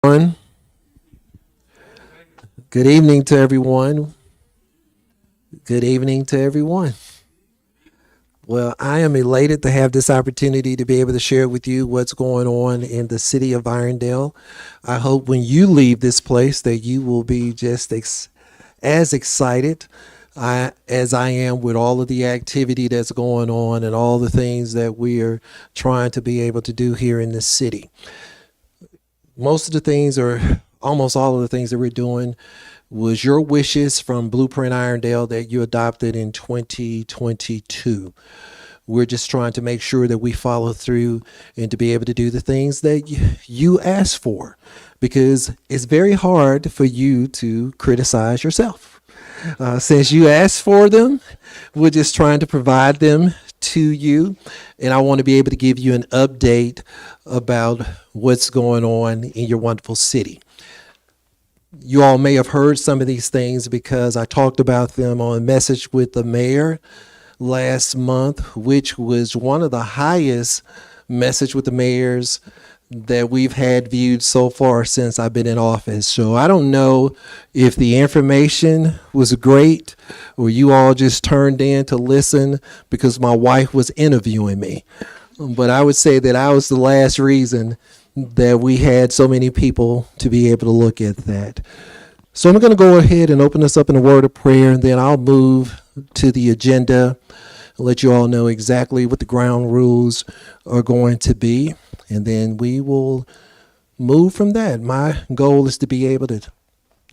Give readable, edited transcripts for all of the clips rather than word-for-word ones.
Everyone. Good evening to everyone. Good evening to everyone. Well, I am elated to have this opportunity to be able to share with you what's going on in the city of Irondale. I hope when you leave this place that you will be just as excited as I am with all of the activity that's going on and all the things that we are trying to be able to do here in this city. Most of the things, or almost all of the things that we're doing, was your wishes from Blueprint Irondale that you adopted in 2022. We're just trying to make sure that we follow through and to be able to do the things that you asked for, because it's very hard for you to criticize yourself. Since you asked for them, we're just trying to provide them to you. And I want to be able to give you an update about what's going on in your wonderful city. You all may have heard some of these things because I talked about them on a message with the mayor last month, which was one of the highest message with the mayors that we've had viewed so far since I've been in office. So I don't know if the information was great or you all just turned in to listen because my wife was interviewing me. But I would say that I was the last reason that we had so many people to be able to look at that. So I'm going to go ahead and open us up in a word of prayer, and then I'll move to the agenda and let you all know exactly what the ground rules are going to be, and then we will move from that. My goal is to be able to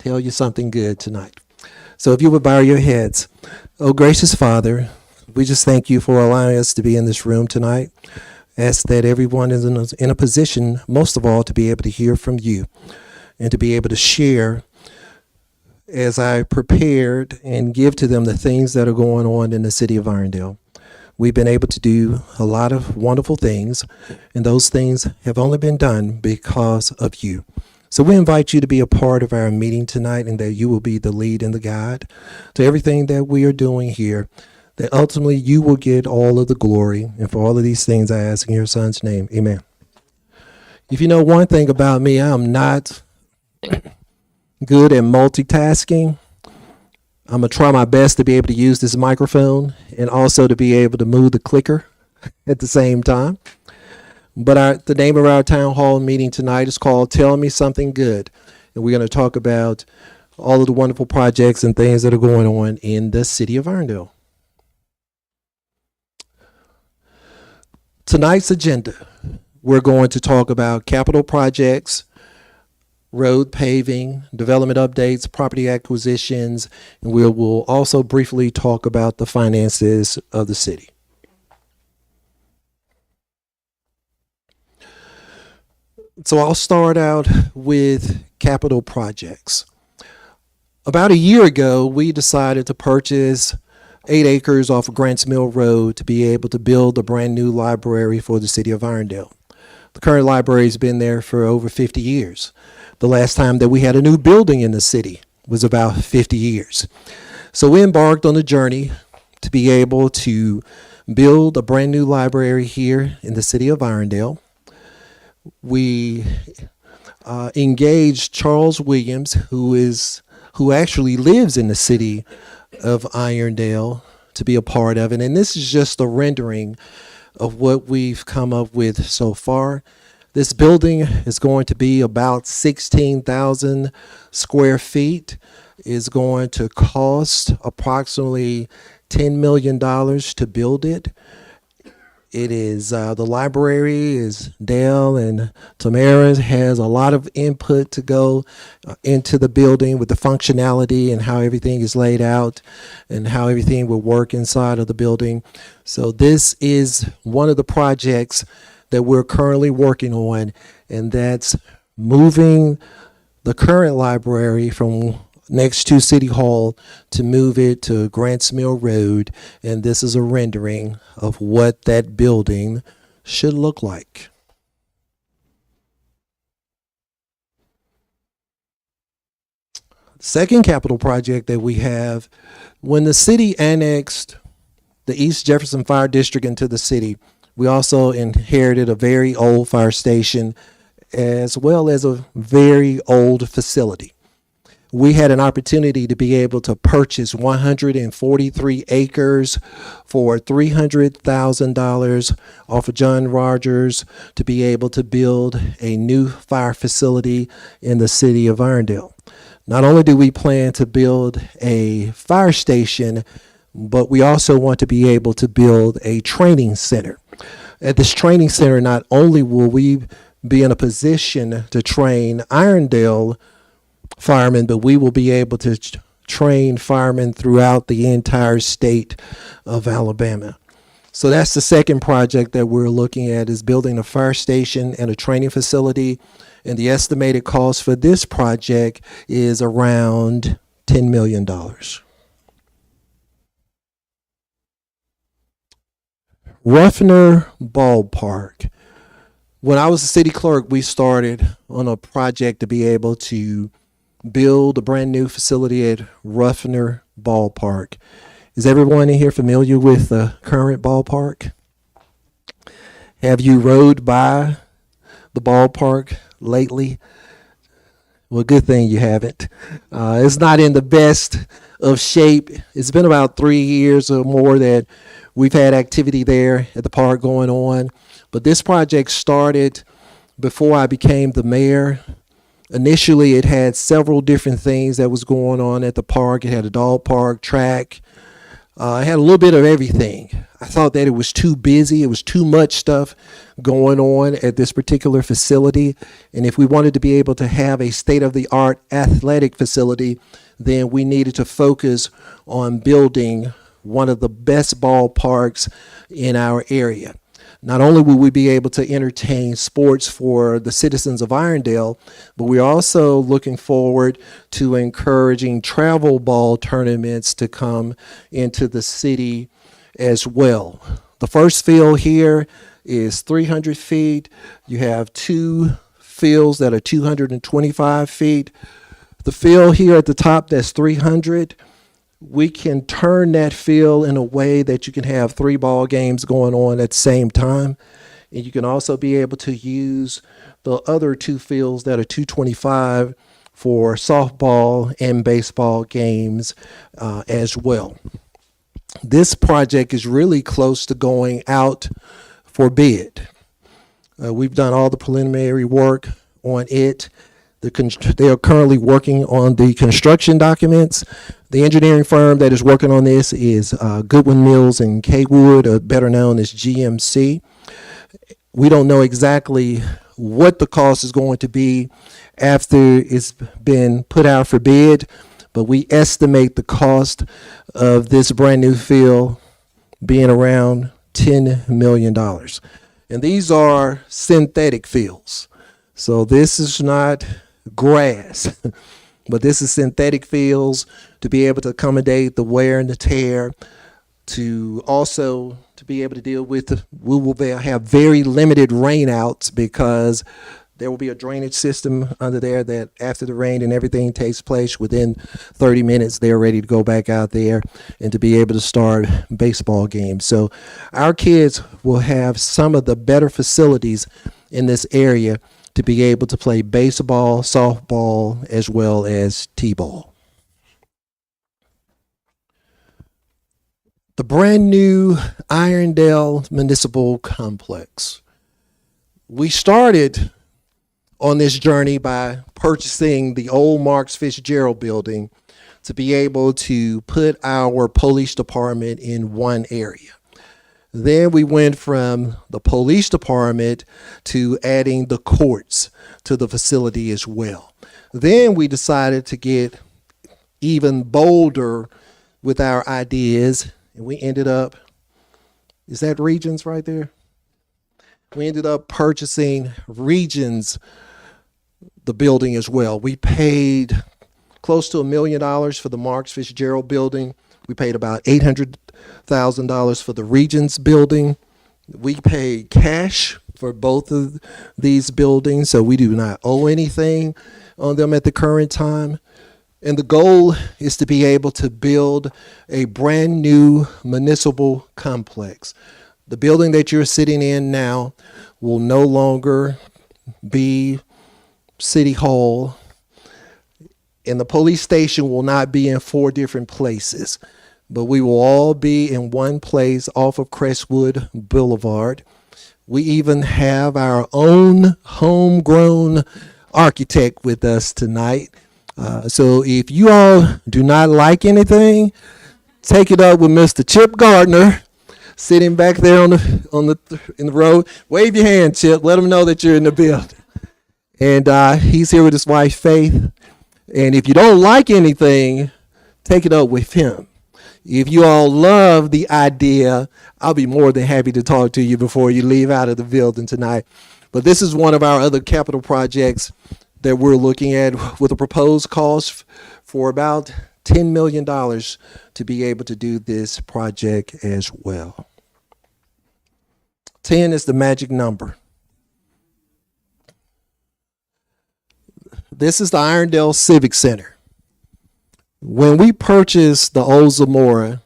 tell you something good tonight. So if you would bow your heads. Oh, gracious Father, we just thank you for allowing us to be in this room tonight. Ask that everyone is in a position, most of all, to be able to hear from you and to be able to share as I prepared and give to them the things that are going on in the city of Irondale. We've been able to do a lot of wonderful things, and those things have only been done because of you. So we invite you to be a part of our meeting tonight, and that you will be the lead and the guide to everything that we are doing here, that ultimately you will get all of the glory. And for all of these things I ask in your son's name, amen. If you know one thing about me, I'm not good at multitasking. I'm going to try my best to be able to use this microphone and also to be able to move the clicker at the same time. But the name of our town hall meeting tonight is called Tell Me Something Good. And we're going to talk about all of the wonderful projects and things that are going on in the city of Irondale. Tonight's agenda, we're going to talk about capital projects, road paving, development updates, property acquisitions, and we will also briefly talk about the finances of the city. So I'll start out with capital projects. About a year ago, we decided to purchase 8 acres off of Grants Mill Road to be able to build a brand new library for the city of Irondale. The current library has been there for over 50 years. The last time that we had a new building in the city was about 50 years. So we embarked on a journey to be able to build a brand new library here in the city of Irondale. We engaged Charles Williams, who actually lives in the city of Irondale, to be a part of it. And this is just a rendering of what we've come up with so far. This building is going to be about 16,000 square feet. Is going to cost approximately $10 million to build it. It is the library is Dale and Tamara has a lot of input to go into the building with the functionality and how everything is laid out and how everything will work inside of the building. So this is one of the projects that we're currently working on, and that's moving the current library from next to City Hall to move it to Grants Mill Road, and this is a rendering of what that building should look like. Second capital project that we have, when the city annexed the East Jefferson Fire District into the city, we also inherited a very old fire station as well as a very old facility. We had an opportunity to be able to purchase 143 acres for $300,000 off of John Rogers to be able to build a new fire facility in the city of Irondale. Not only do we plan to build a fire station, but we also want to be able to build a training center. At this training center, not only will we be in a position to train Irondale firemen, but we will be able to train firemen throughout the entire state of Alabama. So that's the second project that we're looking at, is building a fire station and a training facility. And the estimated cost for this project is around $10 million. Ruffner Ballpark. When I was a city clerk, we started on a project to be able to build a brand new facility at Ruffner Ballpark. Is everyone in here familiar with the current ballpark? Have you rode by the ballpark lately? Well, good thing you haven't. It's not in the best of shape. It's been about 3 years or more that we've had activity there at the park going on. But this project started before I became the mayor. Initially, it had several different things that was going on at the park. It had a dog park, track. It had a little bit of everything. I thought that it was too busy. It was too much stuff going on at this particular facility. And if we wanted to be able to have a state-of-the-art athletic facility, then we needed to focus on building one of the best ballparks in our area. Not only will we be able to entertain sports for the citizens of Irondale, but we're also looking forward to encouraging travel ball tournaments to come into the city as well. The first field here is 300 feet. You have two fields that are 225 feet. The field here at the top that's 300. We can turn that field in a way that you can have 3 ball games going on at the same time. And you can also be able to use the other 2 fields that are 225 for softball and baseball games as well. This project is really close to going out for bid. We've done all the preliminary work on it. They are currently working on the construction documents. The engineering firm that is working on this is Goodwin Mills and Kaywood, better known as GMC. We don't know exactly what the cost is going to be after it's been put out for bid, but we estimate the cost of this brand new field being around $10 million. And these are synthetic fields. So this is not grass, but this is synthetic fields to be able to accommodate the wear and the tear, to also to be able to deal with we will have very limited rainouts because there will be a drainage system under there that after the rain and everything takes place, within 30 minutes, they're ready to go back out there and to be able to start baseball games. So our kids will have some of the better facilities in this area to be able to play baseball, softball, as well as t-ball. The brand new Irondale Municipal Complex. We started on this journey by purchasing the old Marks Fitzgerald building to be able to put our police department in one area. Then we went from the police department to adding the courts to the facility as well. Then we decided to get even bolder with our ideas, and we ended up, is that Regions right there? We ended up purchasing Regions, the building as well. We paid close to $1 million for the Marks Fitzgerald building. We paid about $800,000 for the Regions building. We paid cash for both of these buildings, so we do not owe anything on them at the current time. And the goal is to be able to build a brand new municipal complex. The building that you're sitting in now will no longer be City Hall, and the police station will not be in 4 different places, but we will all be in one place off of Crestwood Boulevard. We even have our own homegrown architect with us tonight. So if you all do not like anything, take it up with Mr. Chip Gardner, sitting back there in the road. Wave your hand, Chip. Let him know that you're in the building. And he's here with his wife, Faith. And if you don't like anything, take it up with him. If you all love the idea, I'll be more than happy to talk to you before you leave out of the building tonight. But this is one of our other capital projects that we're looking at with a proposed cost for about $10 million to be able to do this project as well. 10 is the magic number. This is the Irondale Civic Center. When we purchased the old Zamora,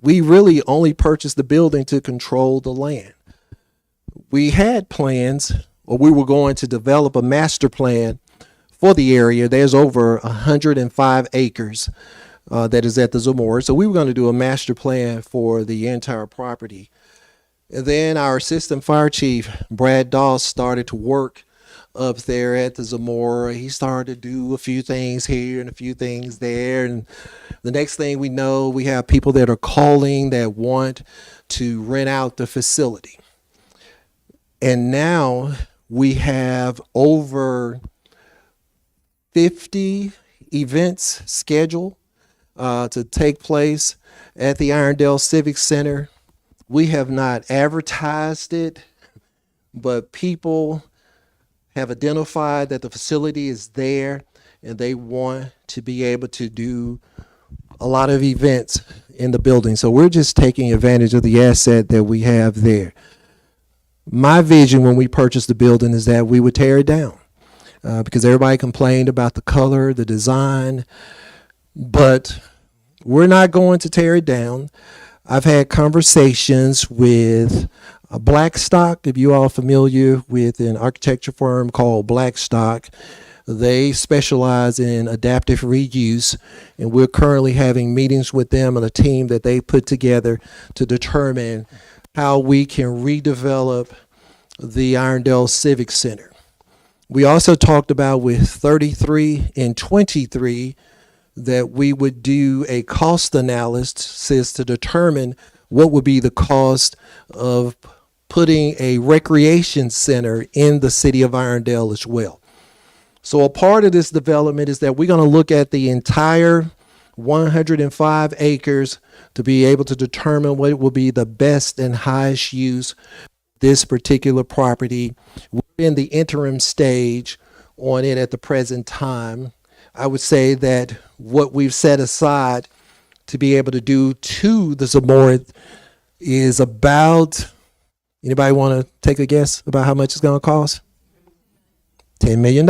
we really only purchased the building to control the land. We had plans, or we were going to develop a master plan for the area. There's over 105 acres that is at the Zamora. So we were going to do a master plan for the entire property. And then our assistant fire chief, Brad Doss, started to work up there at the Zamora. He started to do a few things here and a few things there. And the next thing we know, we have people that are calling that want to rent out the facility. And now we have over 50 events scheduled to take place at the Irondale Civic Center. We have not advertised it, but people have identified that the facility is there and they want to be able to do a lot of events in the building. So we're just taking advantage of the asset that we have there. My vision when we purchased the building is that we would tear it down because everybody complained about the color, the design, but we're not going to tear it down. I've had conversations with Blackstock. If you all are familiar with an architecture firm called Blackstock, they specialize in adaptive reuse, and we're currently having meetings with them and a team that they put together to determine how we can redevelop the Irondale Civic Center. We also talked about with 33 and 23 that we would do a cost analysis to determine what would be the cost of putting a recreation center in the city of Irondale as well. So a part of this development is that we're going to look at the entire 105 acres to be able to determine what will be the best and highest use this particular property. We're in the interim stage on it at the present time. I would say that what we've set aside to be able to do to the Zamora is about, anybody want to take a guess about how much it's going to cost? $10 million.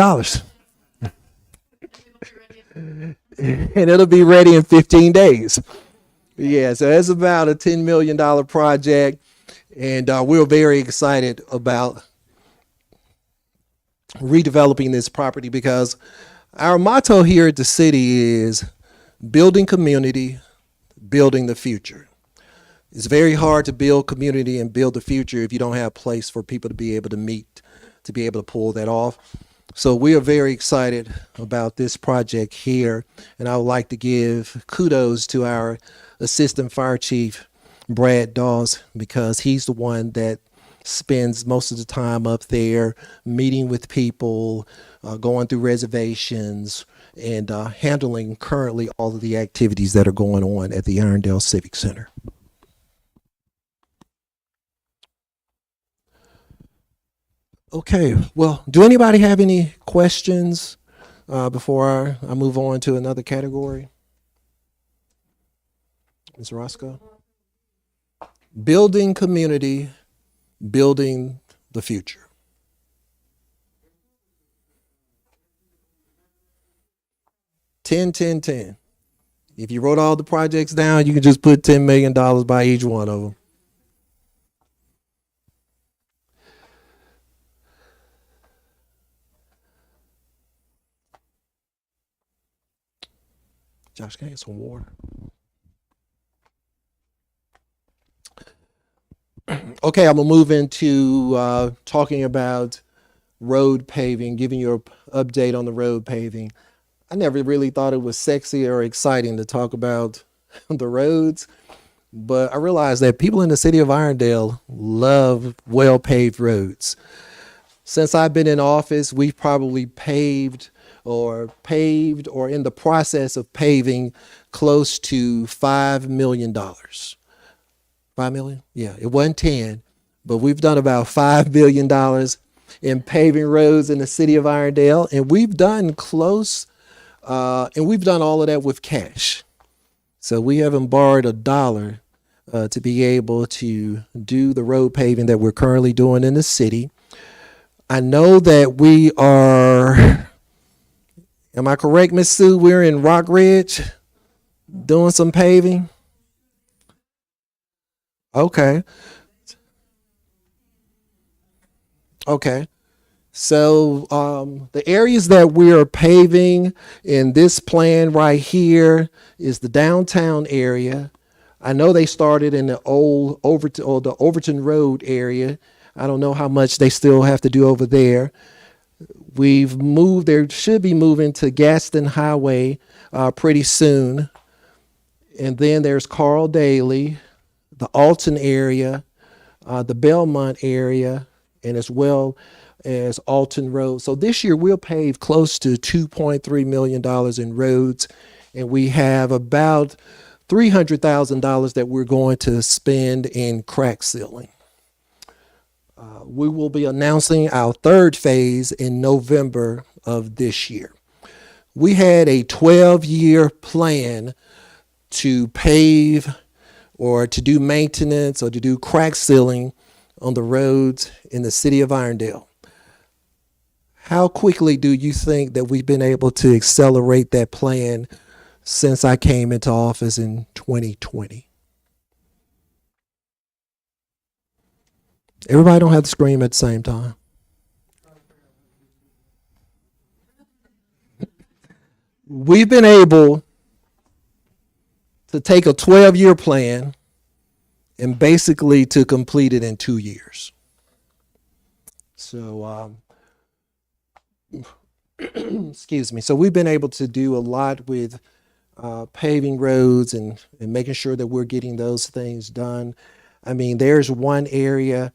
And it'll be ready in 15 days. Yeah, so that's about a $10 million project. And we're very excited about redeveloping this property because our motto here at the city is building community, building the future. It's very hard to build community and build the future if you don't have a place for people to be able to meet, to be able to pull that off. So we are very excited about this project here. And I would like to give kudos to our assistant fire chief, Brad Dawes, because he's the one that spends most of the time up there meeting with people, going through reservations, and handling currently all of the activities that are going on at the Irondale Civic Center. Okay, well, do anybody have any questions before I move on to another category? Ms. Roscoe? Building community, building the future. $10. If you wrote all the projects down, you can just put $10 million by each one of them. Josh, can I get some water? Okay, I'm gonna move into talking about road paving, giving you an update on the road paving. I never really thought it was sexy or exciting to talk about the roads, but I realized that people in the city of Irondale love well paved roads. Since I've been in office, we've probably paved or in the process of paving close to $5 million. 5 million? Yeah, it wasn't 10, but we've done about $5 billion in paving roads in the city of Irondale, and we've done all of that with cash. So we haven't borrowed a dollar to be able to do the road paving that we're currently doing in the city. I know that we are, am I correct, Miss Sue? We're in Rock Ridge doing some paving. Okay. Okay. So the areas that we are paving in this plan right here is the downtown area. I know they started in the old Overton or the Overton Road area. I don't know how much they still have to do over there. We've moved. There should be moving to Gaston Highway pretty soon, and then there's Carl Daly, the Alton area, the Belmont area, and as well as Alton Road. So this year we'll pave close to $2.3 million in roads, and we have about $300,000 that we're going to spend in crack sealing. We will be announcing our third phase in November of this year. We had a 12-year plan to pave or to do maintenance or to do crack sealing on the roads in the city of Irondale. How quickly do you think that we've been able to accelerate that plan since I came into office in 2020? Everybody don't have to scream at the same time. We've been able to take a 12-year plan and basically to complete it in 2 years. So, excuse me. So we've been able to do a lot with paving roads and making sure that we're getting those things done. I mean, there's one area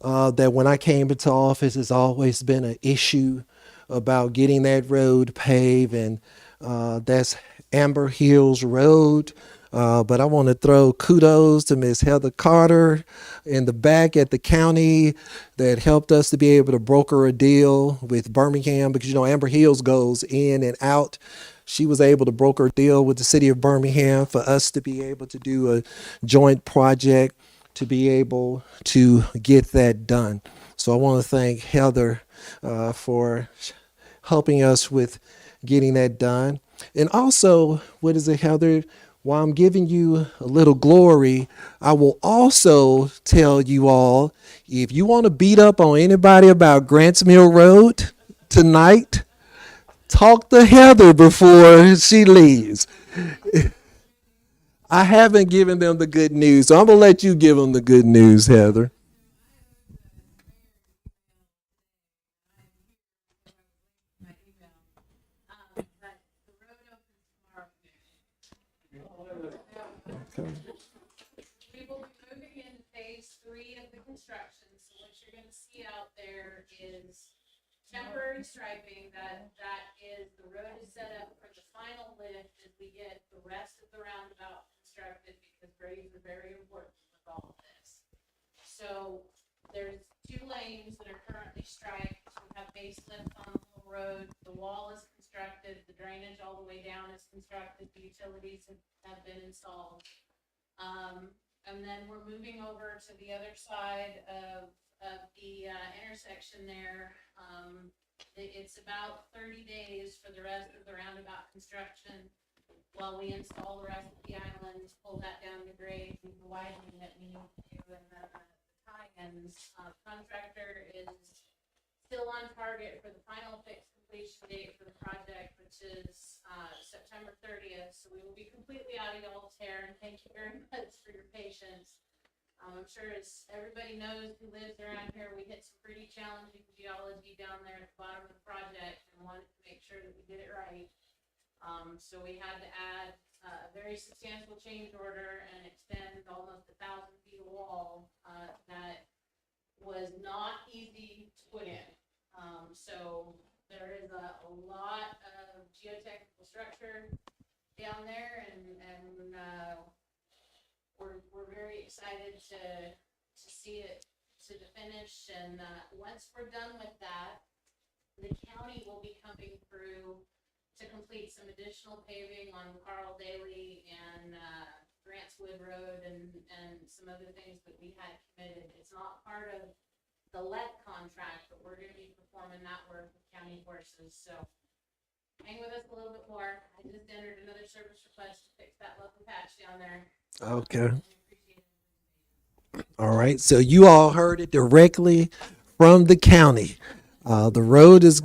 that when I came into office has always been an issue about getting that road paved, and that's Amber Hills Road. But I want to throw kudos to Miss Heather Carter in the back at the county that helped us to be able to broker a deal with Birmingham, because you know Amber Hills goes in and out. She was able to broker a deal with the city of Birmingham for us to be able to do a joint project to be able to get that done. So I want to thank Heather for helping us with getting that done. And also, what is it, Heather? While I'm giving you a little glory, I will also tell you all, if you want to beat up on anybody about Grants Mill Road tonight, talk to Heather before she leaves. I haven't given them the good news, so I'm going to let you give them the good news, Heather. Okay. We will be moving into phase three of the construction, so what you're gonna see out there is temporary striping, that is, the road is set up for the final lift as we get the rest of the roundabout constructed, because grades are very important with all of this. So there's 2 lanes that are currently striped, we have base lift on the whole road, the wall is constructed, the drainage all the way down is constructed, the utilities have been installed. And then we're moving over to the other side of the intersection there. It's about 30 days for the rest of the roundabout construction while we install the rest of the islands, pull that down to grade, do the widening that we need to do, and then the tie-ins. Contractor is still on target for the final fixed completion date for the project, which is September 30th. so we will be completely out of y'all's hair, and thank you very much for your patience. I'm sure as everybody knows who lives around here, we hit some pretty challenging geology down there at the bottom of the project and wanted to make sure that we did it right. So we had to add a very substantial change order and extend almost 1,000 feet of wall that was not easy to put in. So there is a lot of geotechnical structure down there, and we're very excited to see it to the finish. And once we're done with that, the county will be coming through to complete some additional paving on Carl Daly and Grants Wood Road and some other things that we had committed. It's not part of the lead contract, but we're going to be performing that work with county horses. So hang with us a little bit more. I just entered another service request to fix that local patch down there. Okay. All right. So you all heard it directly from the county. The road is.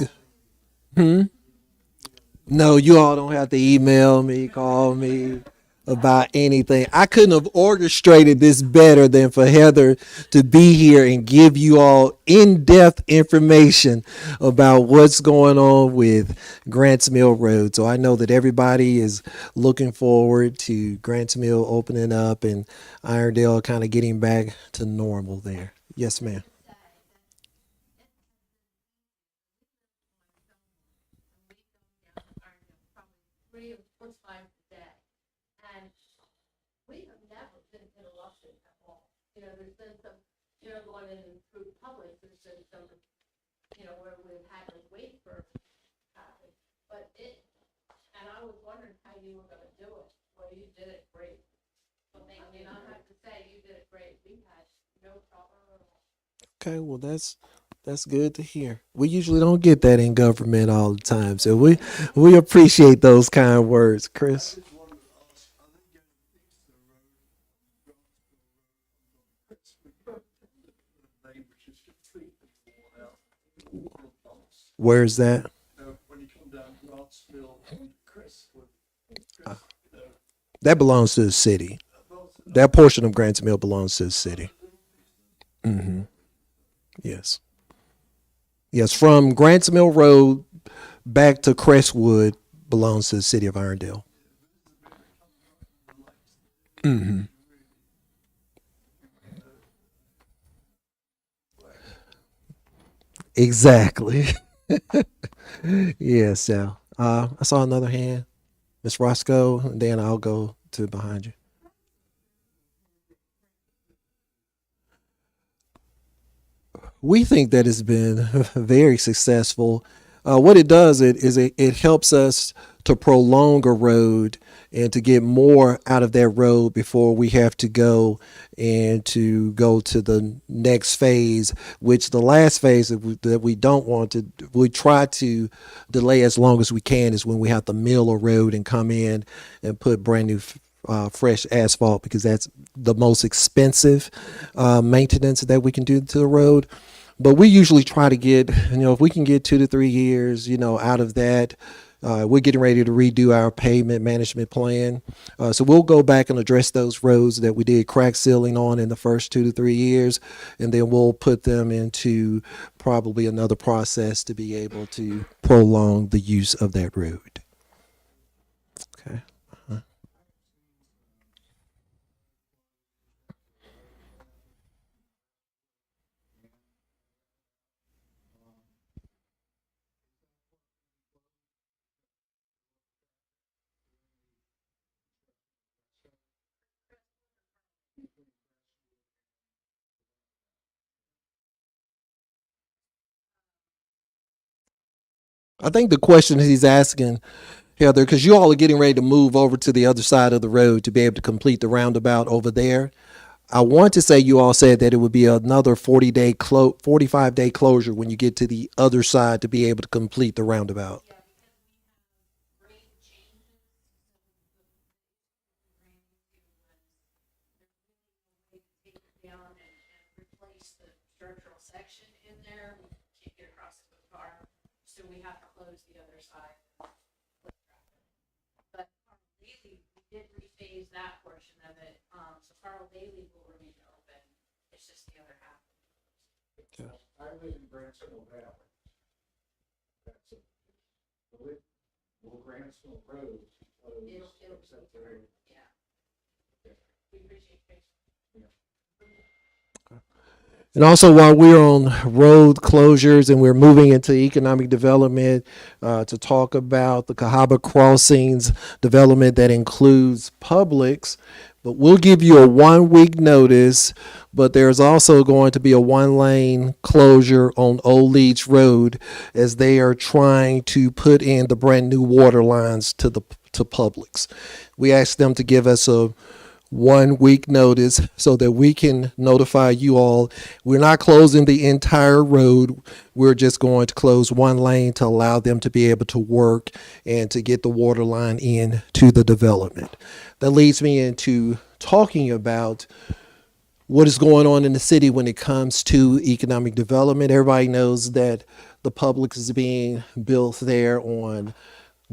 No, you all don't have to email me, call me about anything. I couldn't have orchestrated this better than for Heather to be here and give you all in-depth information about what's going on with Grants Mill Road. So I know that everybody is looking forward to Grants Mill opening up and Irondale kind of getting back to normal there. Yes, ma'am. Three or four times a day. And we have never been interrupted at all. You know, there's been some, going in through public, there's been some, where we've had to wait for traffic. But and I was wondering how you were gonna do it. Well, you did it great. Well, I mean, I have to say, you did it great. We had no problem at all. Okay, well that's good to hear. We usually don't get that in government all the time, so we appreciate those kind words, Chris. Where's that? That belongs to the city. That portion of Grants Mill belongs to the city. Yes. Yes, from Grants Mill Road back to Crestwood belongs to the city of Irondale. Exactly. Yeah, so I saw another hand. Miss Roscoe, and then I'll go to behind you. We think that it's been very successful. What it does it helps us to prolong a road and to get more out of that road before we have to go and to go to the next phase, which the last phase that we don't want to, we try to delay as long as we can is when we have to mill a road and come in and put brand new fresh asphalt because that's the most expensive maintenance that we can do to the road. But we usually try to get, if we can get 2 to 3 years, out of that. We're getting ready to redo our pavement management plan. So we'll go back and address those roads that we did crack sealing on in the first 2 to 3 years, and then we'll put them into probably another process to be able to prolong the use of that road. Okay. I think the question he's asking, Heather, because you all are getting ready to move over to the other side of the road to be able to complete the roundabout over there. I want to say you all said that it would be another 45-day closure when you get to the other side to be able to complete the roundabout. Great changes. Take it down and replace the structural section in there. We can't get across it with a car, so we have to close the other side. But our daily Bailey will remain open. It's just the other half. I live in Grantsville Valley. That's it. Will Grantsville Road close It'll except for yeah. We appreciate it. And also, while we're on road closures and we're moving into economic development, to talk about the Cahaba Crossings development that includes Publix, but we'll give you a 1 week notice. But there's also going to be a 1 lane closure on Old Leach Road as they are trying to put in the brand new water lines to Publix. We asked them to give us a 1 week notice so that we can notify you all. We're not closing the entire road. We're just going to close 1 lane to allow them to be able to work and to get the water line in to the development. That leads me into talking about what is going on in the city when it comes to economic development. Everybody knows that the Publix is being built there on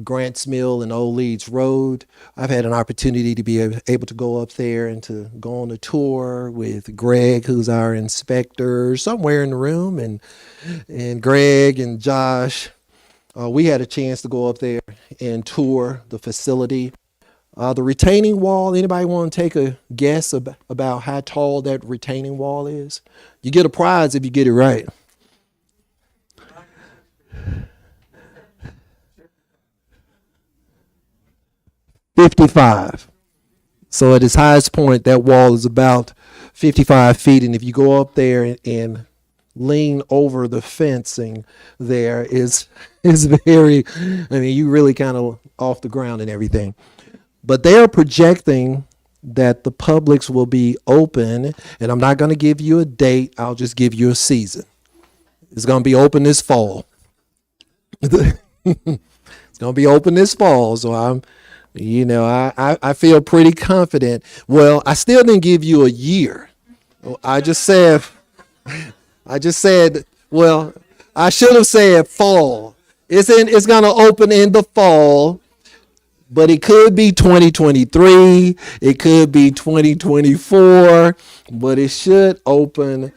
Grants Mill and Old Leeds Road. I've had an opportunity to be able to go up there and to go on a tour with Greg, who's our inspector, somewhere in the room, and Greg and Josh. We had a chance to go up there and tour the facility. The retaining wall, anybody want to take a guess about how tall that retaining wall is? You get a prize if you get it right. 55. So at its highest point, that wall is about 55 feet. And if you go up there and lean over the fencing, there is very, I mean, you really kind of off the ground and everything. But they are projecting that the Publix will be open, and I'm not going to give you a date. I'll just give you a season. It's going to be open this fall. It's going to be open this fall. So I feel pretty confident. Well, I still didn't give you a year. I just said, well, I should have said fall. It's going to open in the fall, but it could be 2023. It could be 2024, but it should open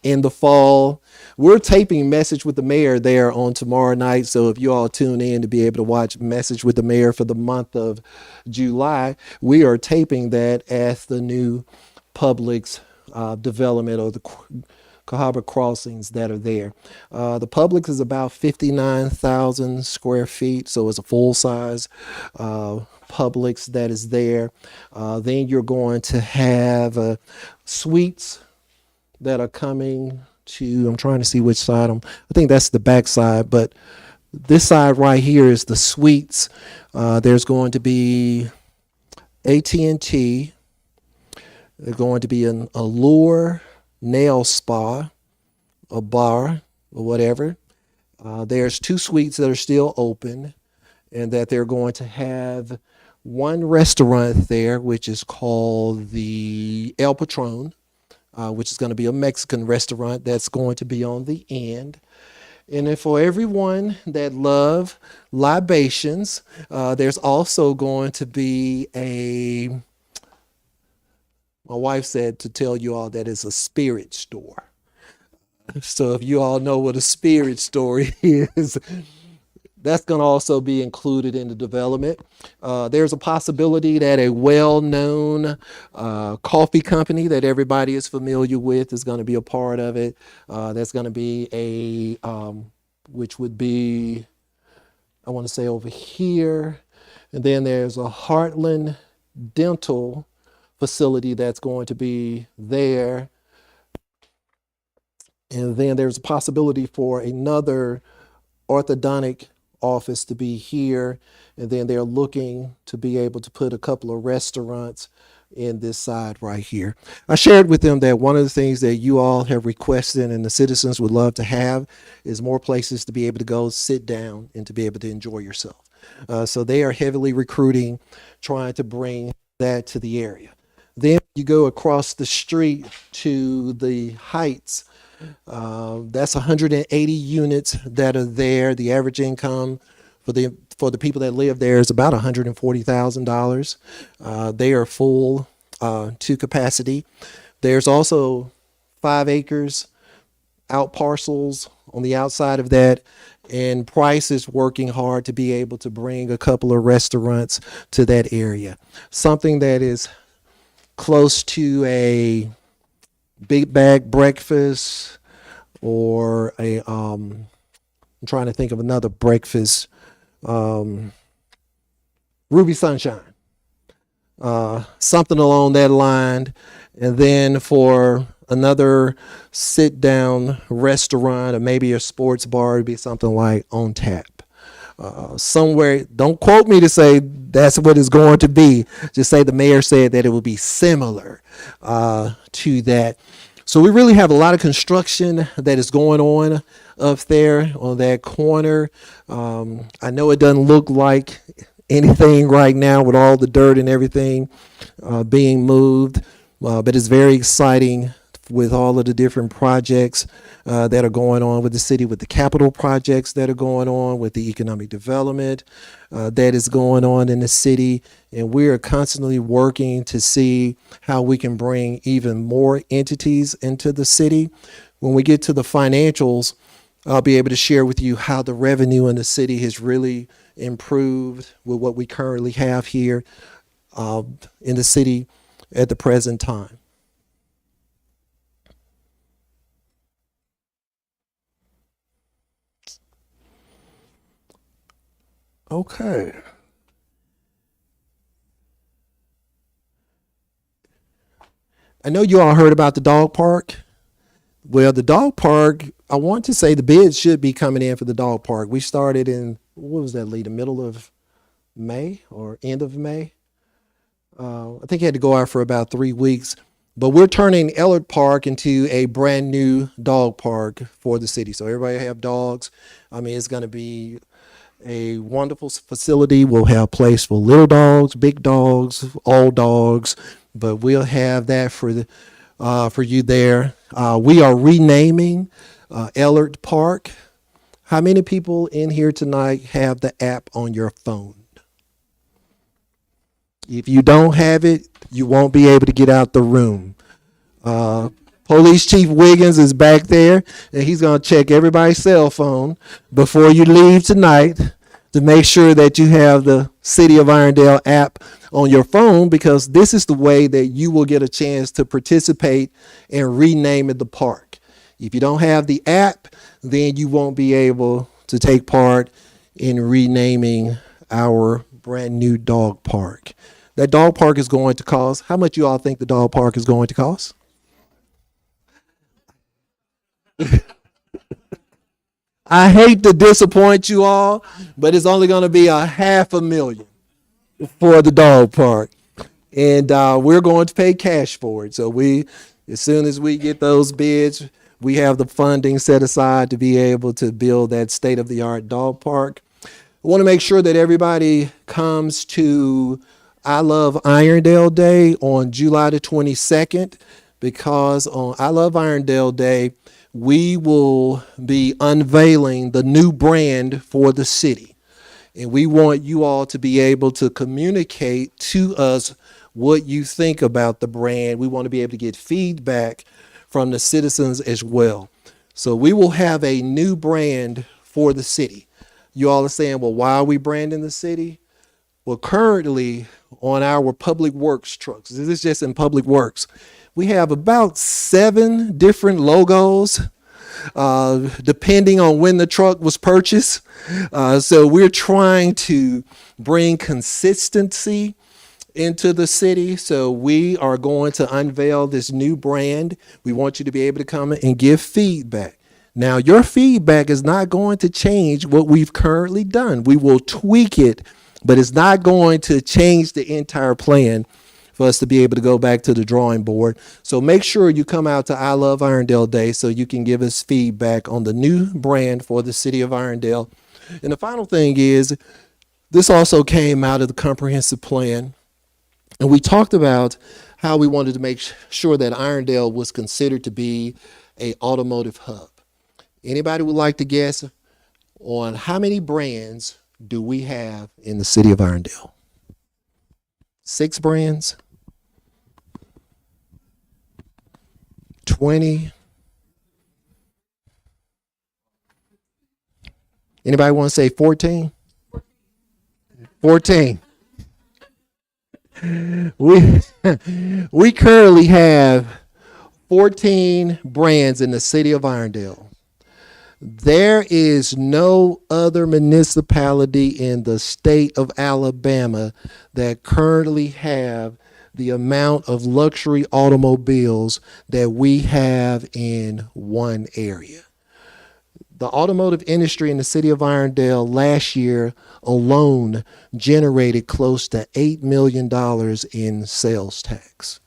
in the fall. We're taping Message with the Mayor there on tomorrow night. So if you all tune in to be able to watch Message with the Mayor for the month of July, we are taping that as the new Publix development or the Cahaba Crossings that are there. The Publix is about 59,000 square feet. So it's a full size Publix that is there. Then you're going to have suites that are coming to, I'm trying to see which side I think that's the back side, but this side right here is the suites. There's going to be AT&T. There's going to be an Allure nail spa, a bar, or whatever. There's 2 suites that are still open, and that they're going to have one restaurant there, which is called the El Patron, which is going to be a Mexican restaurant that's going to be on the end. And then for everyone that love libations, there's also going to be my wife said to tell you all that it's a spirit store. So if you all know what a spirit store is, that's going to also be included in the development. There's a possibility that a well-known coffee company that everybody is familiar with is going to be a part of it. That's going to be which would be, I want to say over here. And then there's a Heartland Dental facility that's going to be there. And then there's a possibility for another orthodontic office to be here. And then they're looking to be able to put a couple of restaurants in this side right here. I shared with them that one of the things that you all have requested and the citizens would love to have is more places to be able to go sit down and to be able to enjoy yourself. So they are heavily recruiting, trying to bring that to the area. Then you go across the street to the Heights. That's 180 units that are there. The average income for the people that live there is about $140,000. They are full to capacity. There's also 5 acres out parcels on the outside of that. And Price is working hard to be able to bring a couple of restaurants to that area. Something that is close to a big bag breakfast or I'm trying to think of another breakfast, Ruby Sunshine, something along that line. And then for another sit down restaurant or maybe a sports bar, it'd be something like On Tap. Somewhere, don't quote me to say that's what it's going to be. Just say the mayor said that it will be similar to that. So we really have a lot of construction that is going on up there on that corner. I know it doesn't look like anything right now with all the dirt and everything being moved, but it's very exciting with all of the different projects that are going on with the city, with the capital projects that are going on, with the economic development that is going on in the city. And we are constantly working to see how we can bring even more entities into the city. When we get to the financials, I'll be able to share with you how the revenue in the city has really improved with what we currently have here in the city at the present time. Okay. I know you all heard about the dog park. Well, the dog park, I want to say the bids should be coming in for the dog park. We started in, what was that, Lee, the middle of May or end of May? I think it had to go out for about 3 weeks. But we're turning Ellard Park into a brand new dog park for the city. So everybody have dogs. I mean, it's going to be a wonderful facility. We'll have place for little dogs, big dogs, all dogs, but we'll have that for you there. We are renaming Ellard Park. How many people in here tonight have the app on your phone? If you don't have it, you won't be able to get out the room. Police Chief Wiggins is back there, and he's going to check everybody's cell phone before you leave tonight to make sure that you have the City of Irondale app on your phone, because this is the way that you will get a chance to participate in renaming the park. If you don't have the app, then you won't be able to take part in renaming our brand new dog park. That dog park is going to cost, how much you all think the dog park is going to cost? I hate to disappoint you all, but it's only going to be $500,000 for the dog park. And we're going to pay cash for it. So as soon as we get those bids, we have the funding set aside to be able to build that state-of-the-art dog park. I want to make sure that everybody comes to I Love Irondale Day on July the 22nd, because on I Love Irondale Day, we will be unveiling the new brand for the city. And we want you all to be able to communicate to us what you think about the brand. We want to be able to get feedback from the citizens as well. So we will have a new brand for the city. You all are saying, well, why are we branding the city? Well, currently on our public works trucks, this is just in public works, we have about 7 different logos, depending on when the truck was purchased. So we're trying to bring consistency into the city. So we are going to unveil this new brand. We want you to be able to come and give feedback. Now, your feedback is not going to change what we've currently done. We will tweak it, but it's not going to change the entire plan for us to be able to go back to the drawing board. So make sure you come out to I Love Irondale Day so you can give us feedback on the new brand for the city of Irondale. And the final thing is, this also came out of the comprehensive plan. And we talked about how we wanted to make sure that Irondale was considered to be an automotive hub. Anybody would like to guess on how many brands do we have in the city of Irondale? 6 brands? 20. Anybody want to say 14? 14. We currently have 14 brands in the city of Irondale. There is no other municipality in the state of Alabama that currently have the amount of luxury automobiles that we have in one area. The automotive industry in the city of Irondale last year alone generated close to $8 million in sales tax.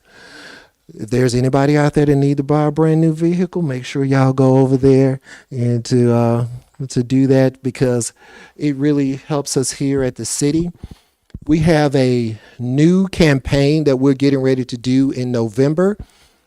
If there's anybody out there that need to buy a brand new vehicle, make sure y'all go over there and to do that, because it really helps us here at the city. We have a new campaign that we're getting ready to do in November,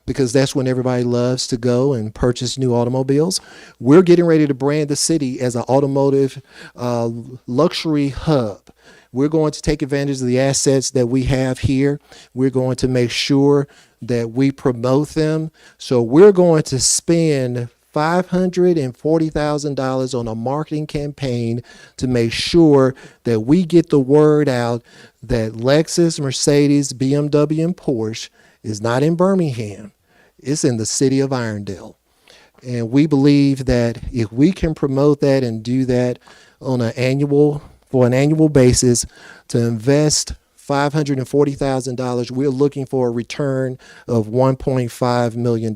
because that's when everybody loves to go and purchase new automobiles. We're getting ready to brand the city as an automotive luxury hub. We're going to take advantage of the assets that we have here. We're going to make sure that we promote them. So we're going to spend $540,000 on a marketing campaign to make sure that we get the word out that Lexus, Mercedes, BMW, and Porsche is not in Birmingham. It's in the city of Irondale. And we believe that if we can promote that and do that on an annual basis, to invest $540,000, we're looking for a return of $1.5 million.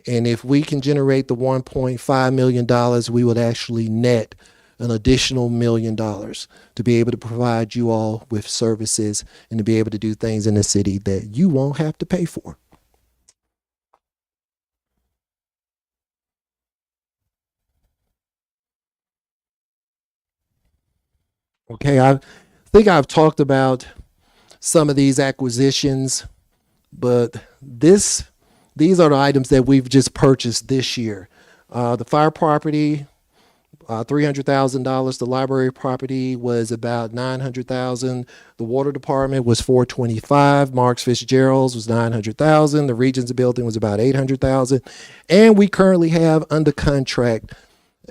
And if we can generate the $1.5 million, we would actually net an additional $1 million to be able to provide you all with services and to be able to do things in the city that you won't have to pay for. Okay, I think I've talked about some of these acquisitions, but these are the items that we've just purchased this year. The fire property, $300,000. The library property was about $900,000. The water department was $425,000. Marks Fitzgerald's was $900,000. The Regions building was about $800,000. And we currently have under contract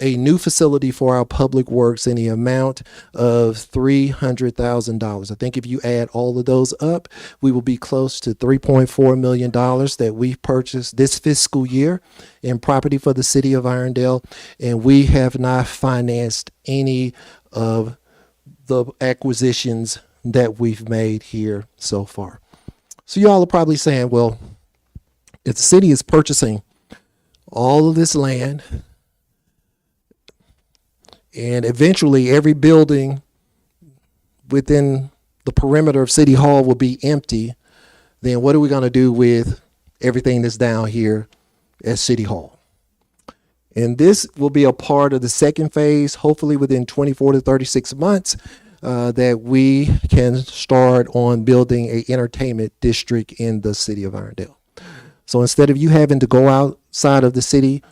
a new facility for our public works in the amount of $300,000. I think if you add all of those up, we will be close to $3.4 million that we purchased this fiscal year in property for the city of Irondale. And we have not financed any of the acquisitions that we've made here so far. So y'all are probably saying, well, if the city is purchasing all of this land, and eventually every building within the perimeter of City Hall will be empty, then what are we going to do with everything that's down here at City Hall? And this will be a part of the second phase, hopefully within 24 to 36 months, that we can start on building an entertainment district in the city of Irondale. So instead of you having to go outside of the city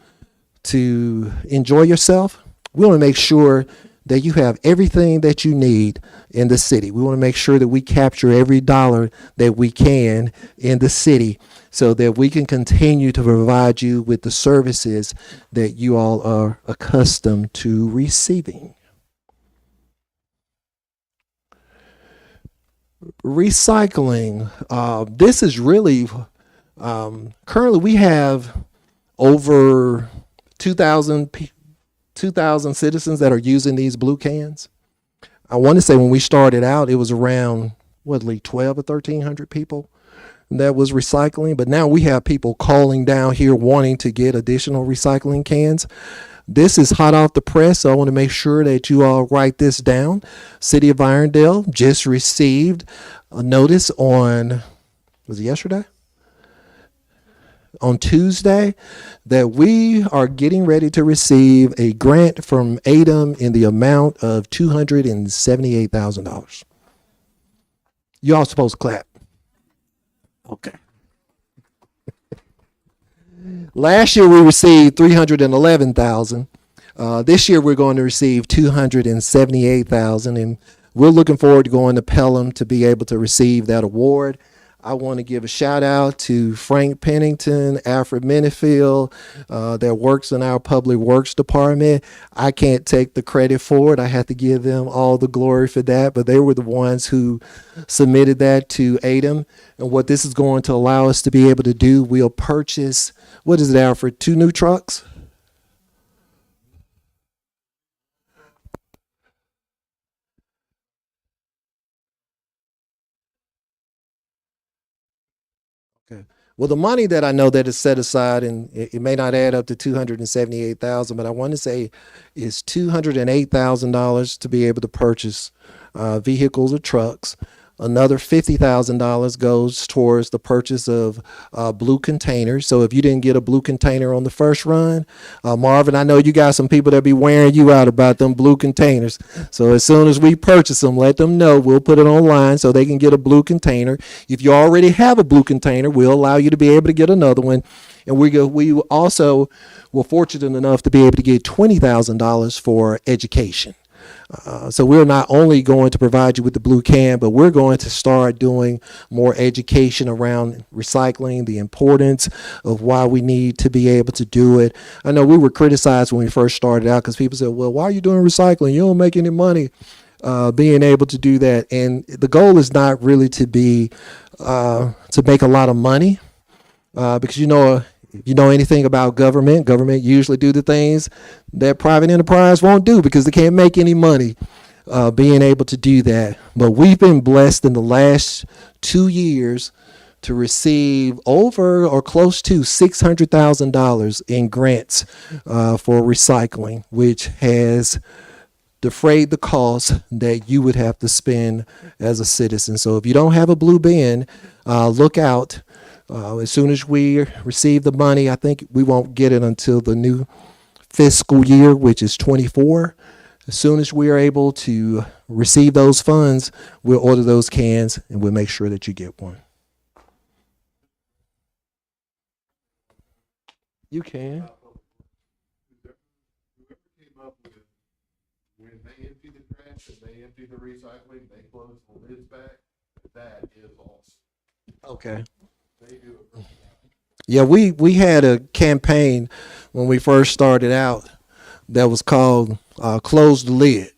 to enjoy yourself, we want to make sure that you have everything that you need in the city. We want to make sure that we capture every dollar that we can in the city so that we can continue to provide you with the services that you all are accustomed to receiving. Recycling. This is really, currently we have over 2,000 citizens that are using these blue cans. I want to say when we started out, it was around, like 12 or 1,300 people that was recycling. But now we have people calling down here wanting to get additional recycling cans. This is hot off the press, so I want to make sure that you all write this down. City of Irondale just received a notice on, was it yesterday? On Tuesday, that we are getting ready to receive a grant from ADEM in the amount of $278,000. You all supposed to clap. Okay. Last year we received $311,000. This year we're going to receive $278,000, and we're looking forward to going to Pelham to be able to receive that award. I want to give a shout out to Frank Pennington, Alfred Minifield, that works in our public works department. I can't take the credit for it. I have to give them all the glory for that, but they were the ones who submitted that to ADEM. And what this is going to allow us to be able to do, we'll purchase, what is it, Alfred, 2 new trucks? Okay. Well, the money that I know that is set aside, and it may not add up to 278,000, but I want to say is $208,000 to be able to purchase vehicles or trucks. Another $50,000 goes towards the purchase of blue containers. So if you didn't get a blue container on the first run, Marvin, I know you got some people that be wearing you out about them blue containers. So as soon as we purchase them, let them know. We'll put it online so they can get a blue container. If you already have a blue container, we'll allow you to be able to get another one. And we also were fortunate enough to be able to get $20,000 for education. So we're not only going to provide you with the blue can, but we're going to start doing more education around recycling, the importance of why we need to be able to do it. I know we were criticized when we first started out because people said, well, why are you doing recycling? You don't make any money being able to do that. And the goal is not really to be to make a lot of money because, if you know anything about government usually do the things that private enterprise won't do because they can't make any money being able to do that. But we've been blessed in the last 2 years to receive over or close to $600,000 in grants for recycling, which has defrayed the cost that you would have to spend as a citizen. So if you don't have a blue bin, look out. As soon as we receive the money, I think we won't get it until the new fiscal year, which is 24. As soon as we are able to receive those funds, we'll order those cans and we'll make sure that you get one. You can. Whoever came up with, when they empty the trash and they empty the recycling, they close the lids back, that is awesome. Okay. They do it. Yeah, we had a campaign when we first started out that was called Close the Lid.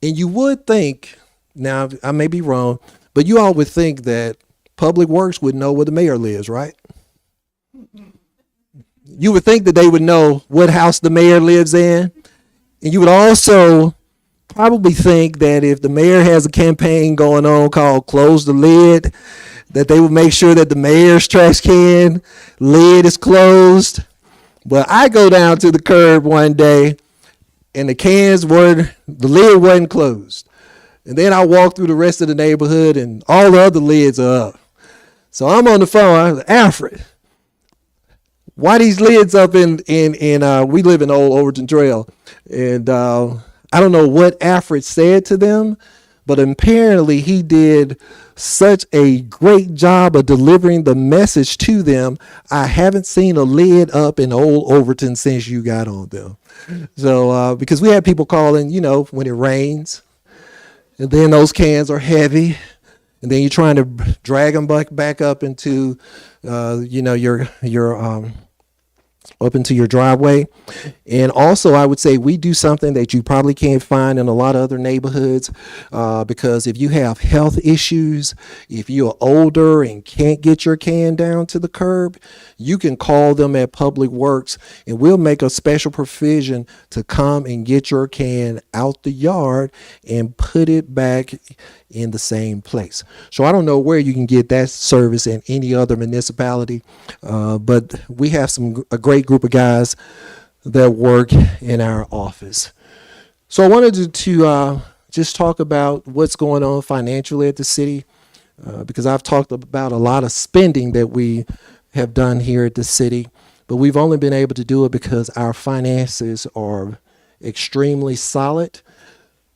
And you would think, now I may be wrong, but you all would think that Public Works would know where the mayor lives, right? You would think that they would know what house the mayor lives in. And you would also probably think that if the mayor has a campaign going on called Close the Lid, that they would make sure that the mayor's trash can lid is closed. But I go down to the curb one day and the lid wasn't closed. And then I walk through the rest of the neighborhood and all the other lids are up. So I'm on the phone. I was, Alfred, why these lids up in we live in Old Overton Trail. And I don't know what Alfred said to them, but apparently he did such a great job of delivering the message to them. I haven't seen a lid up in Old Overton since you got on them. So because we had people calling, when it rains, and then those cans are heavy, and then you're trying to drag them back up into, your up into your driveway. And also I would say we do something that you probably can't find in a lot of other neighborhoods because if you have health issues, if you're older and can't get your can down to the curb, you can call them at Public Works and we'll make a special provision to come and get your can out the yard and put it back in the same place. So I don't know where you can get that service in any other municipality, but we have a great group of guys that work in our office. So I wanted to just talk about what's going on financially at the city, because I've talked about a lot of spending that we have done here at the city, but we've only been able to do it because our finances are extremely solid.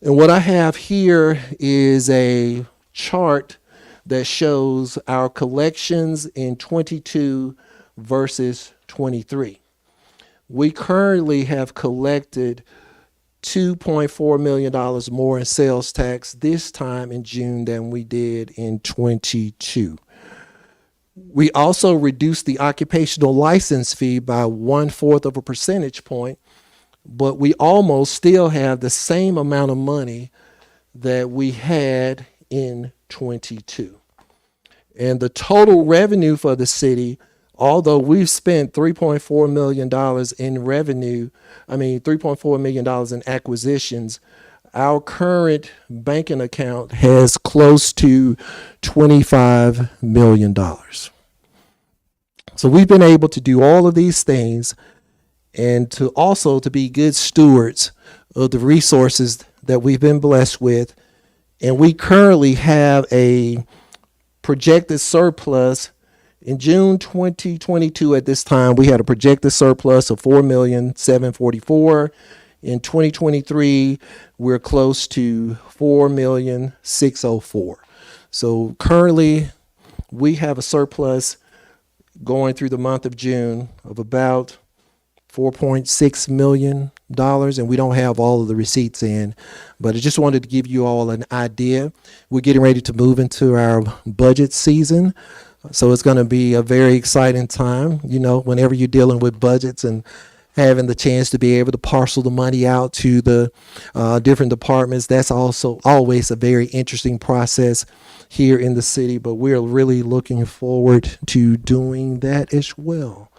And what I have here is a chart that shows our collections in 22 versus 23. We currently have collected $2.4 million more in sales tax this time in June than we did in 22. We also reduced the occupational license fee by 1/4 of a percentage point, but we almost still have the same amount of money that we had in 22. And the total revenue for the city, although we've spent $3.4 million in revenue, $3.4 million in acquisitions, our current banking account has close to $25 million. So we've been able to do all of these things and to also to be good stewards of the resources that we've been blessed with. And we currently have a projected surplus. In June 2022, at this time, we had a projected surplus of $4,744,000. In 2023, we're close to $4,604,000. So currently, we have a surplus going through the month of June of about $4.6 million, and we don't have all of the receipts in, but I just wanted to give you all an idea. We're getting ready to move into our budget season, so it's going to be a very exciting time. You know, whenever you're dealing with budgets and having the chance to be able to parcel the money out to the different departments, that's also always a very interesting process here in the city, but we're really looking forward to doing that as well.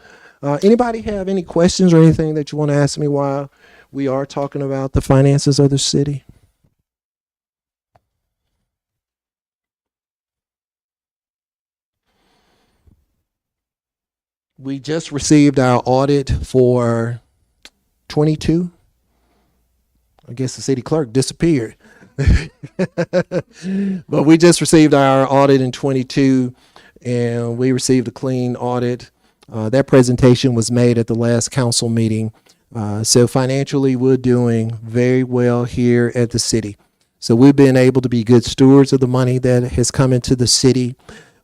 Anybody have any questions or anything that you want to ask me while we are talking about the finances of the city? We just received our audit for 22. I guess the city clerk disappeared. But we just received our audit in 22, and we received a clean audit. That presentation was made at the last council meeting. So financially, we're doing very well here at the city. So we've been able to be good stewards of the money that has come into the city.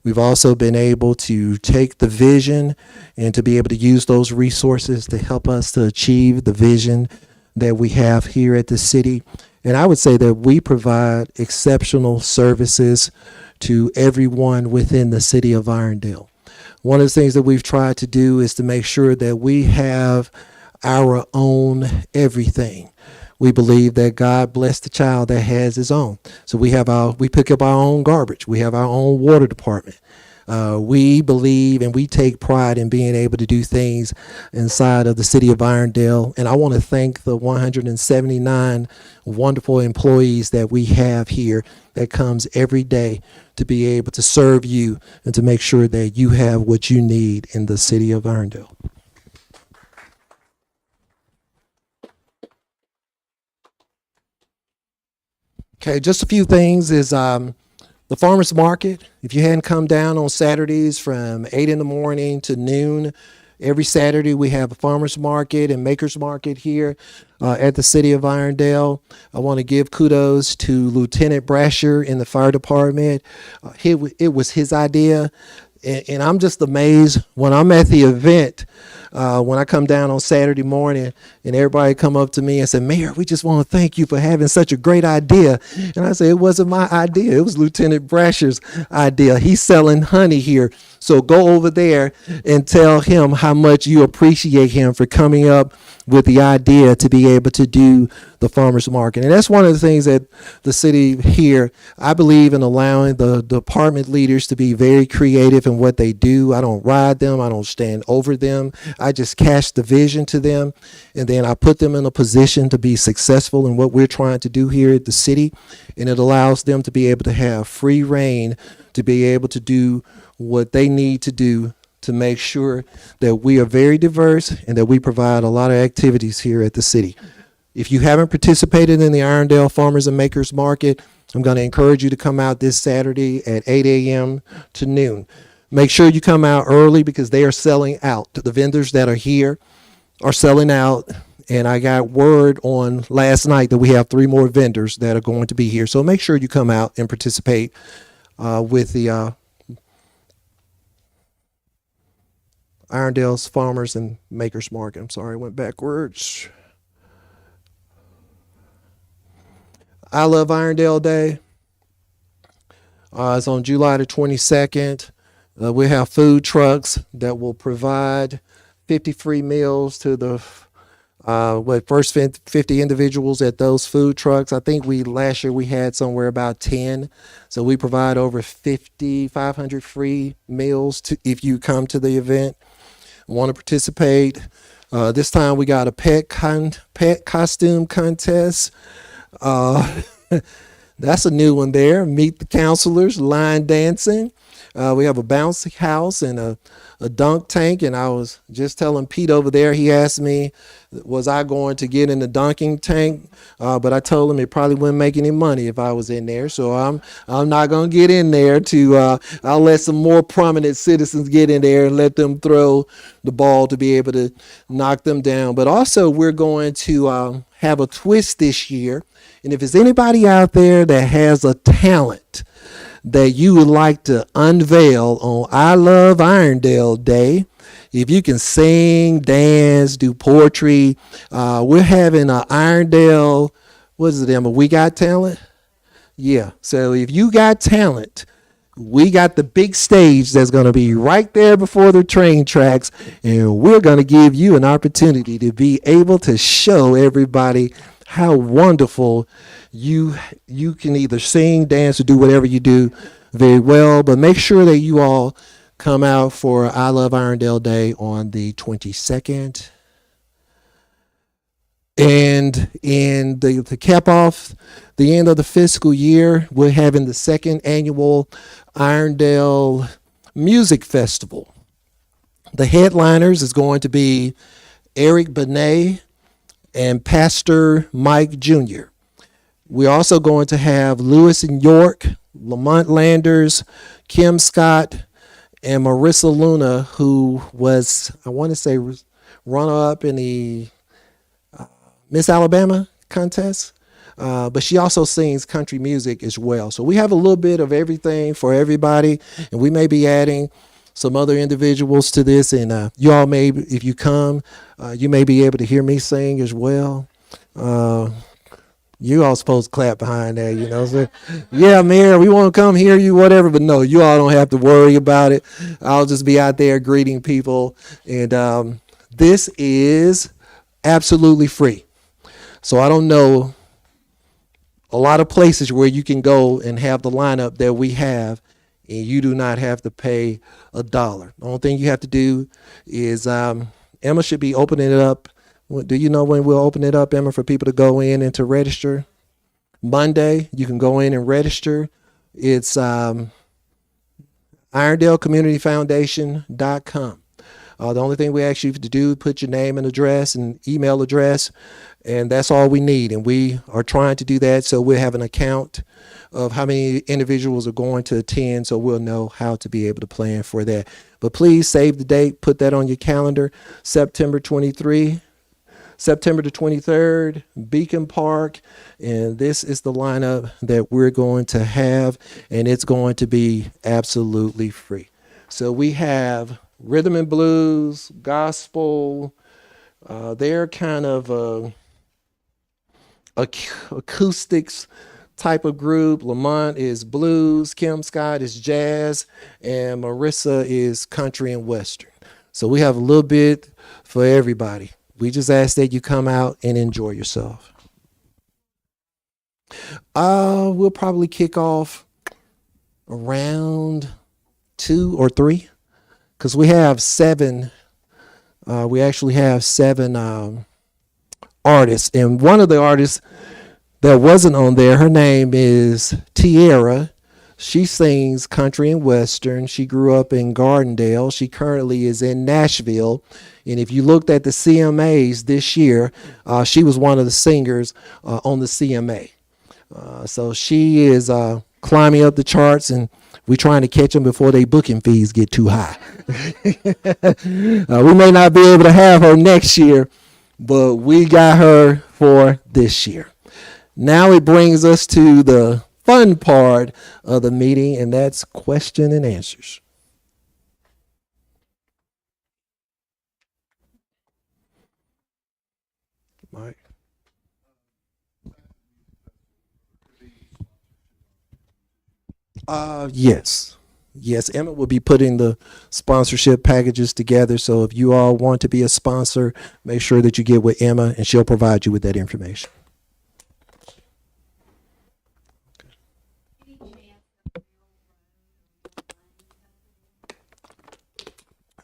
We've also been able to take the vision and to be able to use those resources to help us to achieve the vision that we have here at the city. And I would say that we provide exceptional services to everyone within the city of Irondale. One of the things that we've tried to do is to make sure that we have our own everything. We believe that God blessed the child that has his own. So we pick up our own garbage. We have our own water department. We believe and we take pride in being able to do things inside of the city of Irondale. And I want to thank the 179 wonderful employees that we have here that comes every day to be able to serve you and to make sure that you have what you need in the city of Irondale. Okay, just a few things is the farmers market. If you hadn't come down on Saturdays from 8 in the morning to noon, every Saturday we have a farmers market and makers market here at the city of Irondale. I want to give kudos to Lieutenant Brasher in the fire department. It was his idea. And I'm just amazed when I'm at the event, when I come down on Saturday morning and everybody come up to me and say, Mayor, we just want to thank you for having such a great idea. And I say, it wasn't my idea. It was Lieutenant Brasher's idea. He's selling honey here. So go over there and tell him how much you appreciate him for coming up with the idea to be able to do the farmers market. And that's one of the things that the city here, I believe in allowing the department leaders to be very creative in what they do. I don't ride them. I don't stand over them. I just cast the vision to them. And then I put them in a position to be successful in what we're trying to do here at the city. And it allows them to be able to have free reign to be able to do what they need to do to make sure that we are very diverse and that we provide a lot of activities here at the city. If you haven't participated in the Irondale Farmers and Makers Market, I'm going to encourage you to come out this Saturday at 8 a.m. to noon. Make sure you come out early because they are selling out. The vendors that are here are selling out. And I got word on last night that we have 3 more vendors that are going to be here. So make sure you come out and participate with the Irondale's Farmers and Makers Market. I'm sorry, I went backwards. I Love Irondale Day. It's on July the 22nd. We have food trucks that will provide 50 free meals to the first 50 individuals at those food trucks. I think last year we had somewhere about 10. So we provide over 500 free meals if you come to the event, want to participate. This time we got a pet costume contest. Uh, That's a new one there. Meet the counselors, line dancing. We have a bouncy house and a dunk tank. And I was just telling Pete over there, he asked me, was I going to get in the dunking tank? But I told him it probably wouldn't make any money if I was in there. So I'm not going to get in there I'll let some more prominent citizens get in there and let them throw the ball to be able to knock them down. But also we're going to have a twist this year. And if there's anybody out there that has a talent that you would like to unveil on I Love Irondale Day, if you can sing, dance, do poetry, we're having a Irondale, what is it, Emma? We Got Talent? Yeah. So if you got talent, we got the big stage that's going to be right there before the train tracks, and we're going to give you an opportunity to be able to show everybody how wonderful you can either sing, dance, or do whatever you do very well. But make sure that you all come out for I Love Irondale Day on the 22nd. And to cap off the end of the fiscal year, we're having the second annual Irondale Music Festival. The headliners is going to be Eric Benet and Pastor Mike Jr. We're also going to have Lewis and York, Lamont Landers, Kim Scott, and Marissa Luna, who was, I want to say, runner-up in the Miss Alabama contest. But she also sings country music as well. So we have a little bit of everything for everybody, and we may be adding some other individuals to this, and you all may, if you come, you may be able to hear me sing as well. You all supposed to clap behind that, you know. So, yeah, Mayor, we want to come hear you, whatever. But no, you all don't have to worry about it. I'll just be out there greeting people, and this is absolutely free. So I don't know a lot of places where you can go and have the lineup that we have, and you do not have to pay $1. The only thing you have to do is Emma should be opening it up. Do you know when we'll open it up, Emma, for people to go in and to register? Monday, you can go in and register. It's IrondaleCommunityFoundation.com. The only thing we ask you to do, put your name and address and email address, and that's all we need. And we are trying to do that, so we'll have an account of how many individuals are going to attend, so we'll know how to be able to plan for that. But please save the date, put that on your calendar, September the 23rd, Beacon Park, and this is the lineup that we're going to have, and it's going to be absolutely free. So we have rhythm and blues, gospel. They're kind of acoustics type of group. Lamont is blues, Kim Scott is jazz, and Marissa is country and western. So we have a little bit for everybody. We just ask that you come out and enjoy yourself. We'll probably kick off around 2 or 3. Because we have 7, we actually have 7 artists. And one of the artists that wasn't on there, her name is Tierra. She sings country and western. She grew up in Gardendale. She currently is in Nashville. And if you looked at the CMAs this year, she was one of the singers on the CMA. So she is climbing up the charts, and we're trying to catch them before their booking fees get too high. We may not be able to have her next year, but we got her for this year. Now it brings us to the fun part of the meeting, and that's question and answers. Mike. Yes. Yes, Emmett will be putting the sponsorship packages together. So if you all want to be a sponsor, make sure that you get with Emma and she'll provide you with that information.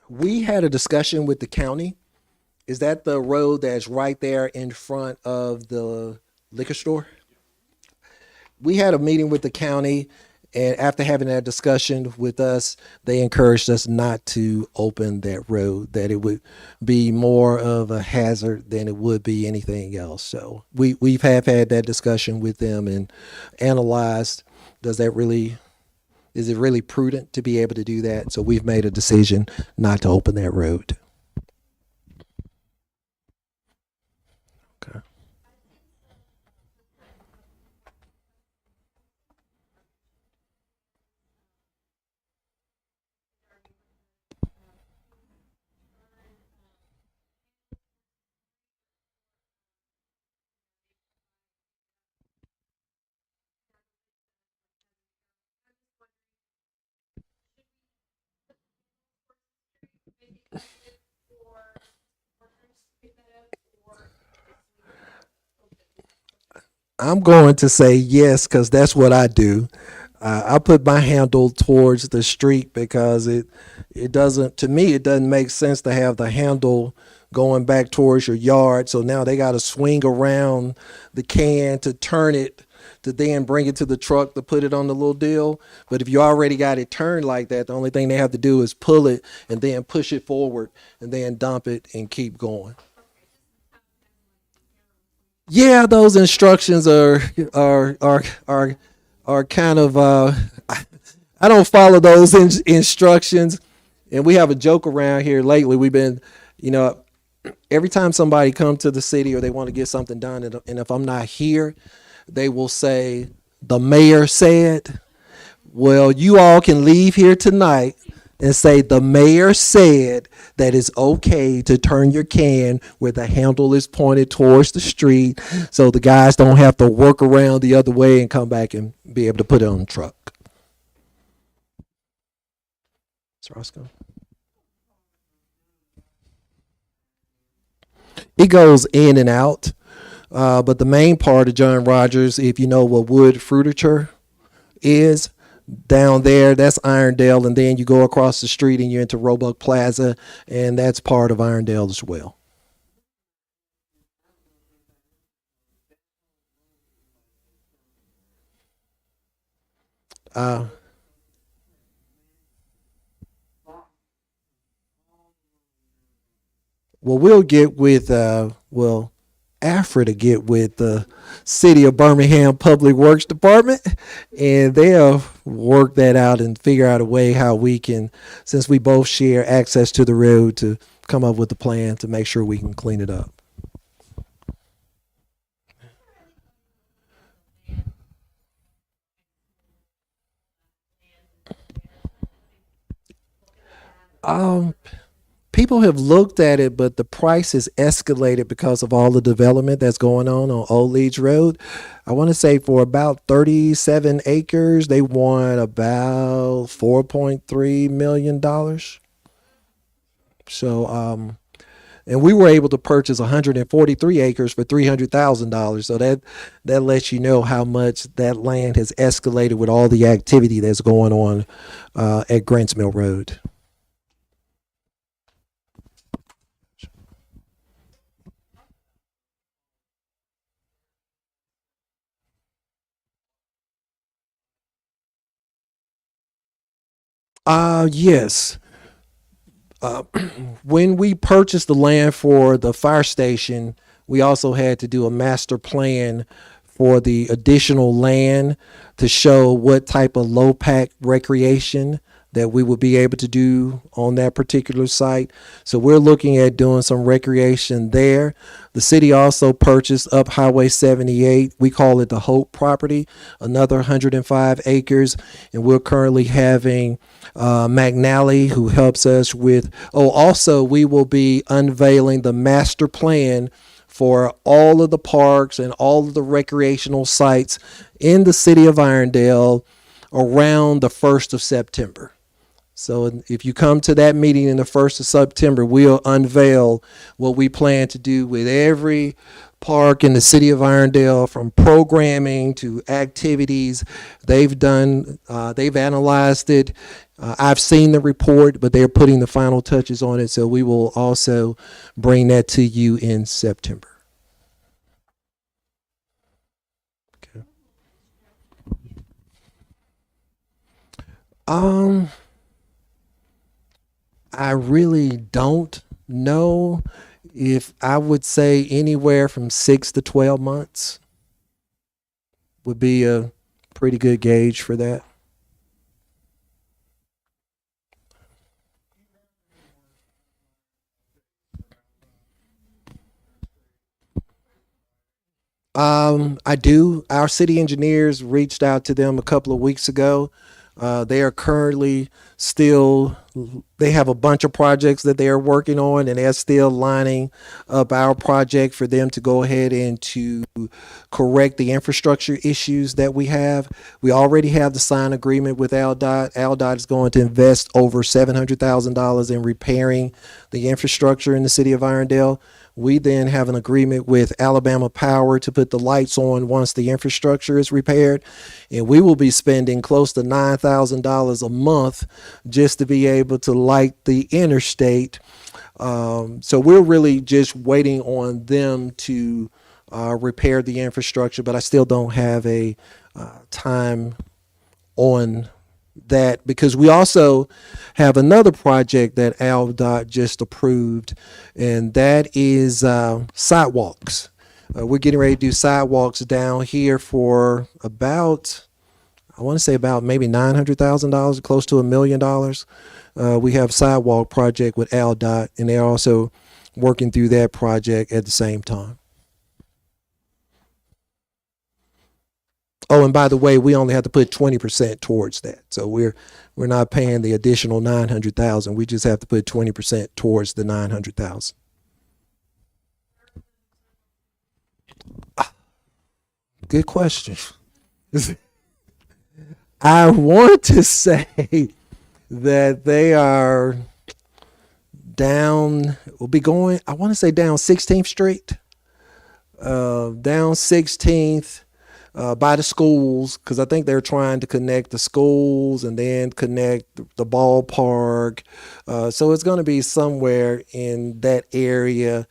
We had a discussion with the county. Is that the road that's right there in front of the liquor store? We had a meeting with the county, and after having that discussion with us, they encouraged us not to open that road, that it would be more of a hazard than it would be anything else. So we've had that discussion with them and analyzed, is it really prudent to be able to do that? So we've made a decision not to open that road. Okay. I'm going to say yes because that's what I do. I put my handle towards the street because it doesn't, to me, it doesn't make sense to have the handle going back towards your yard. So now they got to swing around the can to turn it to then bring it to the truck to put it on the little deal. But if you already got it turned like that, the only thing they have to do is pull it and then push it forward and then dump it and keep going. Yeah, those instructions are kind of I don't follow those instructions, and we have a joke around here lately. We've been, you know, every time somebody comes to the city or they want to get something done, and if I'm not here, they will say the mayor said. Well, you all can leave here tonight and say the mayor said that it's okay to turn your can where the handle is pointed towards the street so the guys don't have to work around the other way and come back and be able to put it on the truck. Mr. Roscoe? It goes in and out, but the main part of John Rogers, if you know what wood fruititure is, down there, that's Irondale, and then you go across the street and you're into Roebuck Plaza, and that's part of Irondale as well. Uh, well, we'll get with Afra to get with the City of Birmingham Public Works Department, and they'll work that out and figure out a way how we can, since we both share access to the road, to come up with a plan to make sure we can clean it up. Um, People have looked at it, but the price has escalated because of all the development that's going on Old Leeds Road. I want to say for about 37 acres, they want about $4.3 million. So, and we were able to purchase 143 acres for $300,000. So that lets you know how much that land has escalated with all the activity that's going on at Grants Mill Road. Yes. Uh, when we purchased the land for the fire station, we also had to do a master plan for the additional land to show what type of low pack recreation that we would be able to do on that particular site. So we're looking at doing some recreation there. The city also purchased up Highway 78. We call it the Hope property, another 105 acres. And we're currently having McNally, who helps us with, also we will be unveiling the master plan for all of the parks and all of the recreational sites in the city of Irondale around the 1st of September. So if you come to that meeting in the 1st of September, we'll unveil what we plan to do with every park in the city of Irondale, from programming to activities. They've done, they've analyzed it. I've seen the report, but they're putting the final touches on it. So we will also bring that to you in September. Okay. I really don't know. If I would say anywhere from 6 to 12 months would be a pretty good gauge for that. I do. Our city engineers reached out to them a couple of weeks ago. They are currently still, they have a bunch of projects that they are working on, and they're still lining up our project for them to go ahead and to correct the infrastructure issues that we have. We already have the signed agreement with AlDOT. AlDOT is going to invest over $700,000 in repairing the infrastructure in the city of Irondale. We then have an agreement with Alabama Power to put the lights on once the infrastructure is repaired. And we will be spending close to $9,000 a month just to be able to light the interstate. So we're really just waiting on them to repair the infrastructure, but I still don't have a time on that, because we also have another project that AlDOT just approved, and that is sidewalks. We're getting ready to do sidewalks down here for about, I want to say about maybe $900,000, close to $1 million. We have sidewalk project with AlDOT, and they're also working through that project at the same time. Oh, and by the way, we only have to put 20% towards that. So we're not paying the additional 900,000. We just have to put 20% towards the 900,000. Good question. I want to say that they are down, will be going, I want to say down 16th Street, down 16th. By the schools, because I think they're trying to connect the schools and then connect the ballpark. So it's going to be somewhere in that area.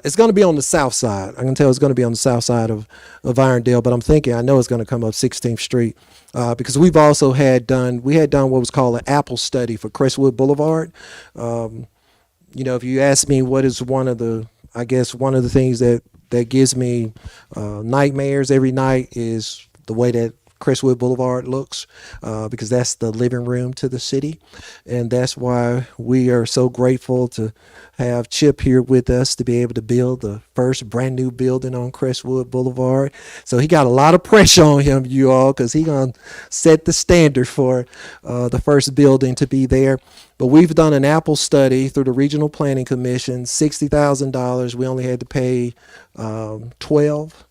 It's going to be on the south side. I can tell it's going to be on the south side of Irondale, but I'm thinking, I know it's going to come up 16th Street, because we've also we had done what was called an Apple study for Crestwood Boulevard. If you ask me what is one of the things that gives me nightmares every night is the way that Crestwood Boulevard looks, because that's the living room to the city. And that's why we are so grateful to have Chip here with us to be able to build the first brand new building on Crestwood Boulevard. So he got a lot of pressure on him, you all, because he's going to set the standard for the first building to be there. But we've done an Apple study through the Regional Planning Commission, $60,000. We only had to pay 12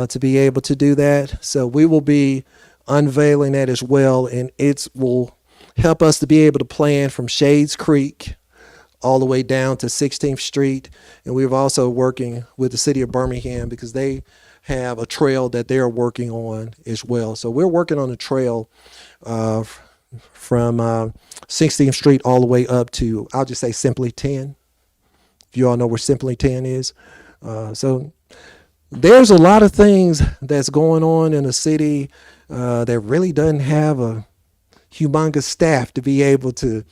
to be able to do that. So we will be unveiling that as well, and it will help us to be able to plan from Shades Creek all the way down to 16th Street. And we're also working with the city of Birmingham, because they have a trail that they're working on as well. So we're working on a trail from 16th Street all the way up to, I'll just say, Simply 10. If you all know where Simply 10 is. So there's a lot of things that's going on in the city that really doesn't have a humongous staff to be able to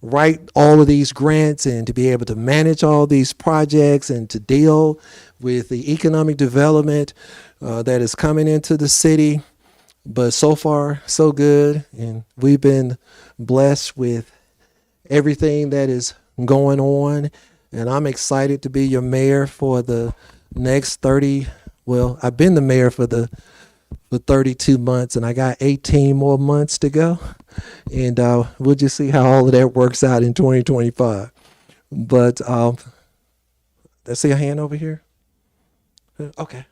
write all of these grants and to be able to manage all these projects and to deal with the economic development that is coming into the city. But so far, so good. And we've been blessed with everything that is going on. And I'm excited to be your mayor for the next 30. Well, I've been the mayor for 32 months, and I got 18 more months to go. And we'll just see how all of that works out in 2025. But let's see a hand over here. Okay.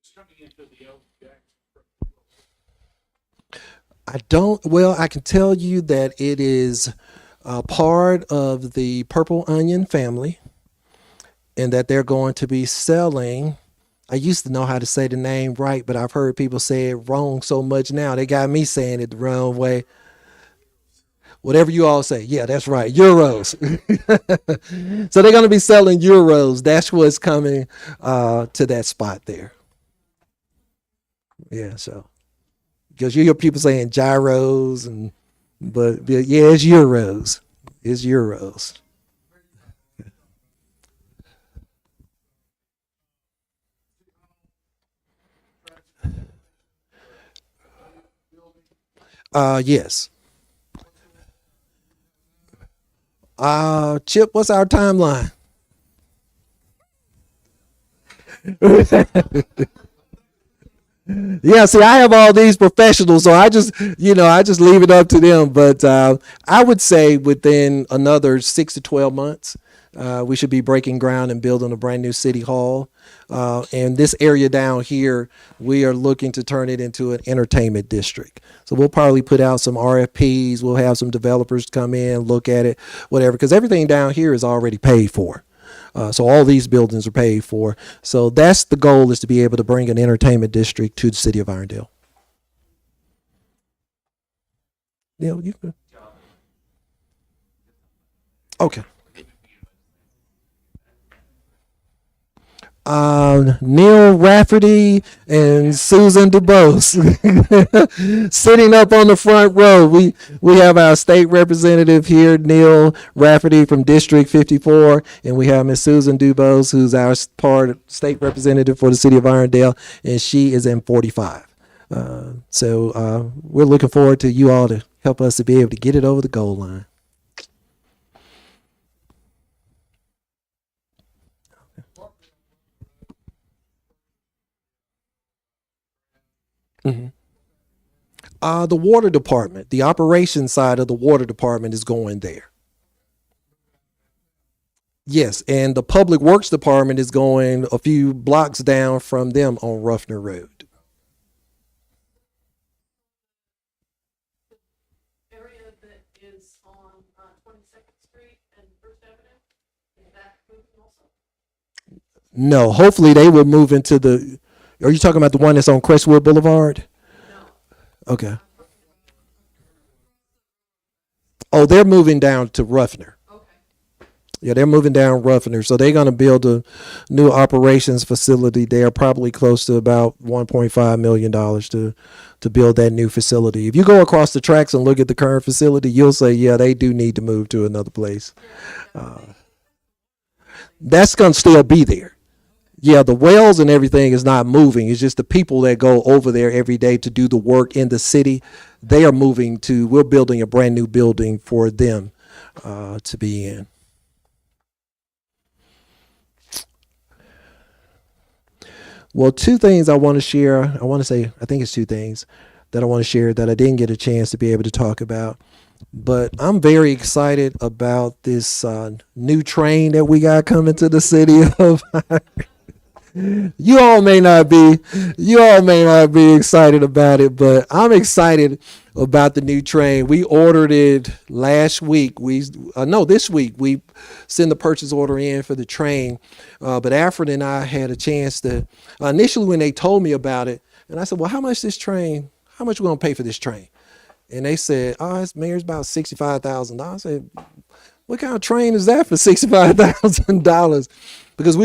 It's coming into the Elton Jackson I don't, well, I can tell you that it is part of the Purple Onion family and that they're going to be selling. I used to know how to say the name right, but I've heard people say it wrong so much now. They got me saying it the wrong way. Whatever you all say. Yeah, that's right. Euros. So they're going to be selling euros. That's what's coming to that spot there. Yeah, so because you hear people saying gyros but yeah, it's euros. It's euros. Yes. Chip, what's our timeline? Yeah, see, I have all these professionals, so I just leave it up to them. But I would say within another 6 to 12 months, we should be breaking ground and building a brand new city hall. And this area down here, we are looking to turn it into an entertainment district. So we'll probably put out some RFPs. We'll have some developers come in, look at it, whatever, because everything down here is already paid for. So all these buildings are paid for. So that's the goal, is to be able to bring an entertainment district to the city of Irondale. Neil, you good? Okay. Neil Rafferty and Susan DuBose sitting up on the front row. We have our state representative here, Neil Rafferty from District 54, and we have Miss Susan DuBose, who's our state representative for the city of Irondale, and she is in 45. So we're looking forward to you all to help us to be able to get it over the goal line. Mm-hmm. The water department, the operations side of the water department is going there. Yes, and the public works department is going a few blocks down from them on Ruffner Road. Area that is on 22nd Street and First Avenue, is that moving also? No, hopefully they will move into the. Are you talking about the one that's on Crestwood Boulevard? No. Okay. Oh, they're moving down to Ruffner. Okay. Yeah, they're moving down Ruffner. So they're going to build a new operations facility there, probably close to about $1.5 million to build that new facility. If you go across the tracks and look at the current facility, you'll say, yeah, they do need to move to another place. That's going to still be there. Yeah, the wells and everything is not moving. It's just the people that go over there every day to do the work in the city. They are moving to, we're building a brand new building for them to be in. Well, two things I want to share. I think it's two things that I want to share that I didn't get a chance to be able to talk about. But I'm very excited about this new train that we got coming to the city of. You all may not be excited about it, but I'm excited about the new train. We ordered it last week. This week we sent the purchase order in for the train. But Alfred and I had a chance to initially when they told me about it, and I said, well, how much we gonna pay for this train? And they said, Mayor's about $65,000. I said, what kind of train is that for $65,000? Because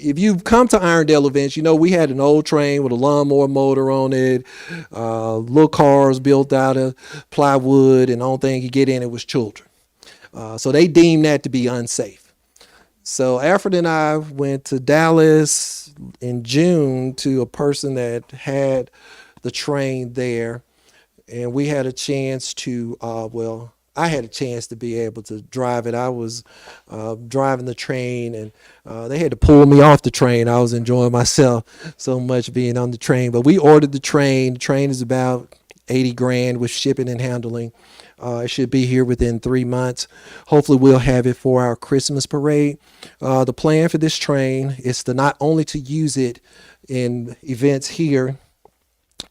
if you've come to Irondale events, you know we had an old train with a lawnmower motor on it, little cars built out of plywood, and the only thing you get in it was children. So they deemed that to be unsafe. So Alfred and I went to Dallas in June to a person that had the train there, and we had a chance to, I had a chance to be able to drive it. I was driving the train, and they had to pull me off the train. I was enjoying myself so much being on the train. But we ordered the train. The train is about $80,000 with shipping and handling. It should be here within 3 months. Hopefully, we'll have it for our Christmas parade. The plan for this train is to not only to use it in events here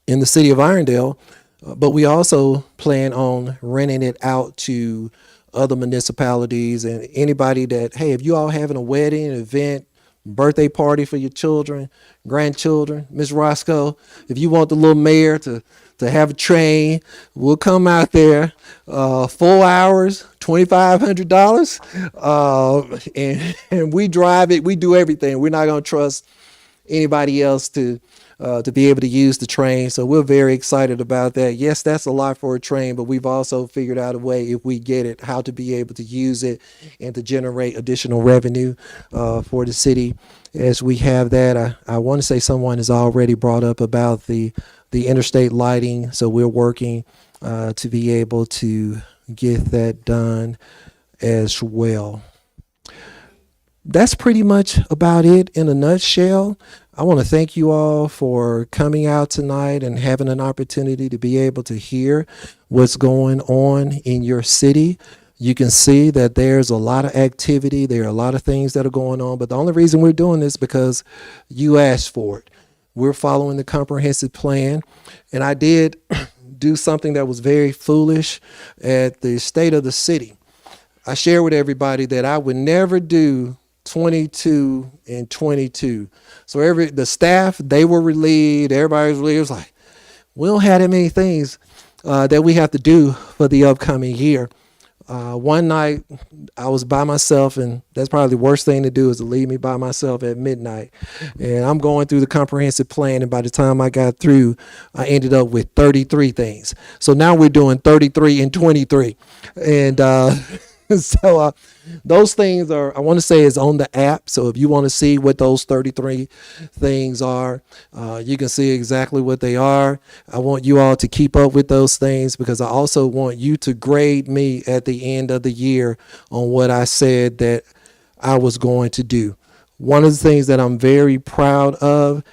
in the city of Irondale, But we also plan on renting it out to other municipalities and anybody that, hey, if you all having a wedding, event, birthday party for your children, grandchildren, Miss Roscoe, if you want the little mayor to have a train, we'll come out there, 4 hours, $2,500, and we drive it. We do everything. We're not gonna trust anybody else to be able to use the train. So we're very excited about that. Yes, that's a lot for a train, but we've also figured out a way, if we get it, how to be able to use it and to generate additional revenue for the city. As we have that, I want to say someone has already brought up about the interstate lighting. So we're working to be able to get that done as well. That's pretty much about it in a nutshell. I want to thank you all for coming out tonight and having an opportunity to be able to hear what's going on in your city. You can see that there's a lot of activity. There are a lot of things that are going on, but the only reason we're doing this is because you asked for it. We're following the comprehensive plan, and I did do something that was very foolish at the state of the city. I shared with everybody that I would never do 22 and 22. So the staff, they were relieved. Everybody was relieved. It was like, we don't have that many things that we have to do for the upcoming year. One night I was by myself, and that's probably the worst thing to do, is to leave me by myself at midnight. And I'm going through the comprehensive plan, and by the time I got through, I ended up with 33 things. So now we're doing 33 and 23. And so those things are, I want to say, is on the app. So if you want to see what those 33 things are, you can see exactly what they are. I want you all to keep up with those things, because I also want you to grade me at the end of the year on what I said that I was going to do. One of the things that I'm very proud of,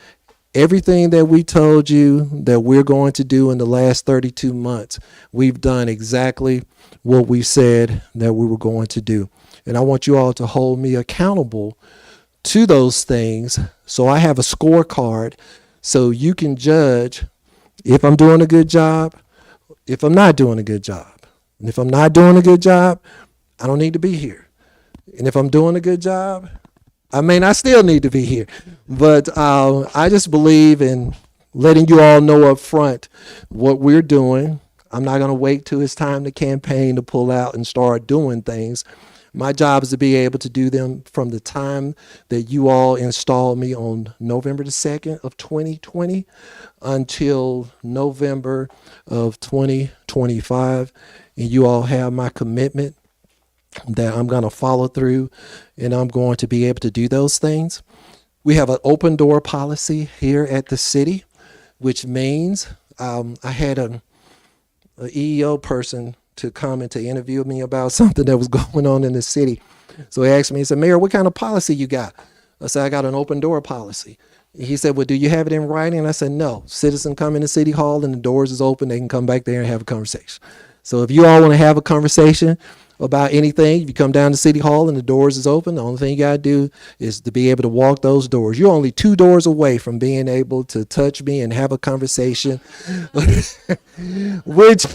everything that we told you that we're going to do in the last 32 months, we've done exactly what we said that we were going to do. And I want you all to hold me accountable to those things. So I have a scorecard so you can judge if I'm doing a good job, if I'm not doing a good job. And if I'm not doing a good job, I don't need to be here. And if I'm doing a good job, I may not still need to be here. But I just believe in letting you all know up front what we're doing. I'm not going to wait till it's time to campaign to pull out and start doing things. My job is to be able to do them from the time that you all install me on November the 2nd of 2020 until November of 2025. And you all have my commitment that I'm going to follow through, and I'm going to be able to do those things. We have an open door policy here at the city, which means I had an EEO person to come and to interview me about something that was going on in the city. So he asked me, he said, Mayor, what kind of policy you got? I said, I got an open door policy. He said, well, do you have it in writing? And I said, no. Citizen come into City Hall and the doors is open. They can come back there and have a conversation. So if you all want to have a conversation about anything, if you come down to City Hall and the doors is open, the only thing you got to do is to be able to walk those doors. You're only 2 doors away from being able to touch me and have a conversation, which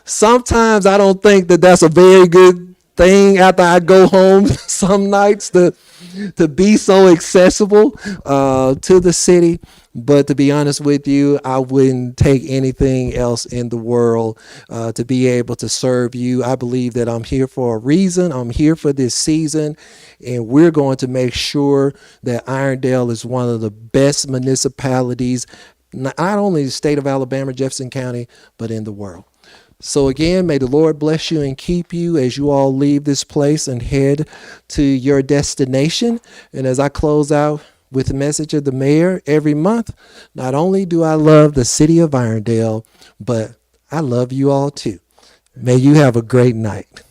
sometimes I don't think that that's a very good thing after I go home some nights to be so accessible to the city. But to be honest with you, I wouldn't take anything else in the world to be able to serve you. I believe that I'm here for a reason. I'm here for this season, and we're going to make sure that Irondale is one of the best municipalities, not only the state of Alabama, Jefferson County, but in the world. So again, may the Lord bless you and keep you as you all leave this place and head to your destination. And as I close out with the message of the mayor every month, not only do I love the city of Irondale, but I love you all too. May you have a great night.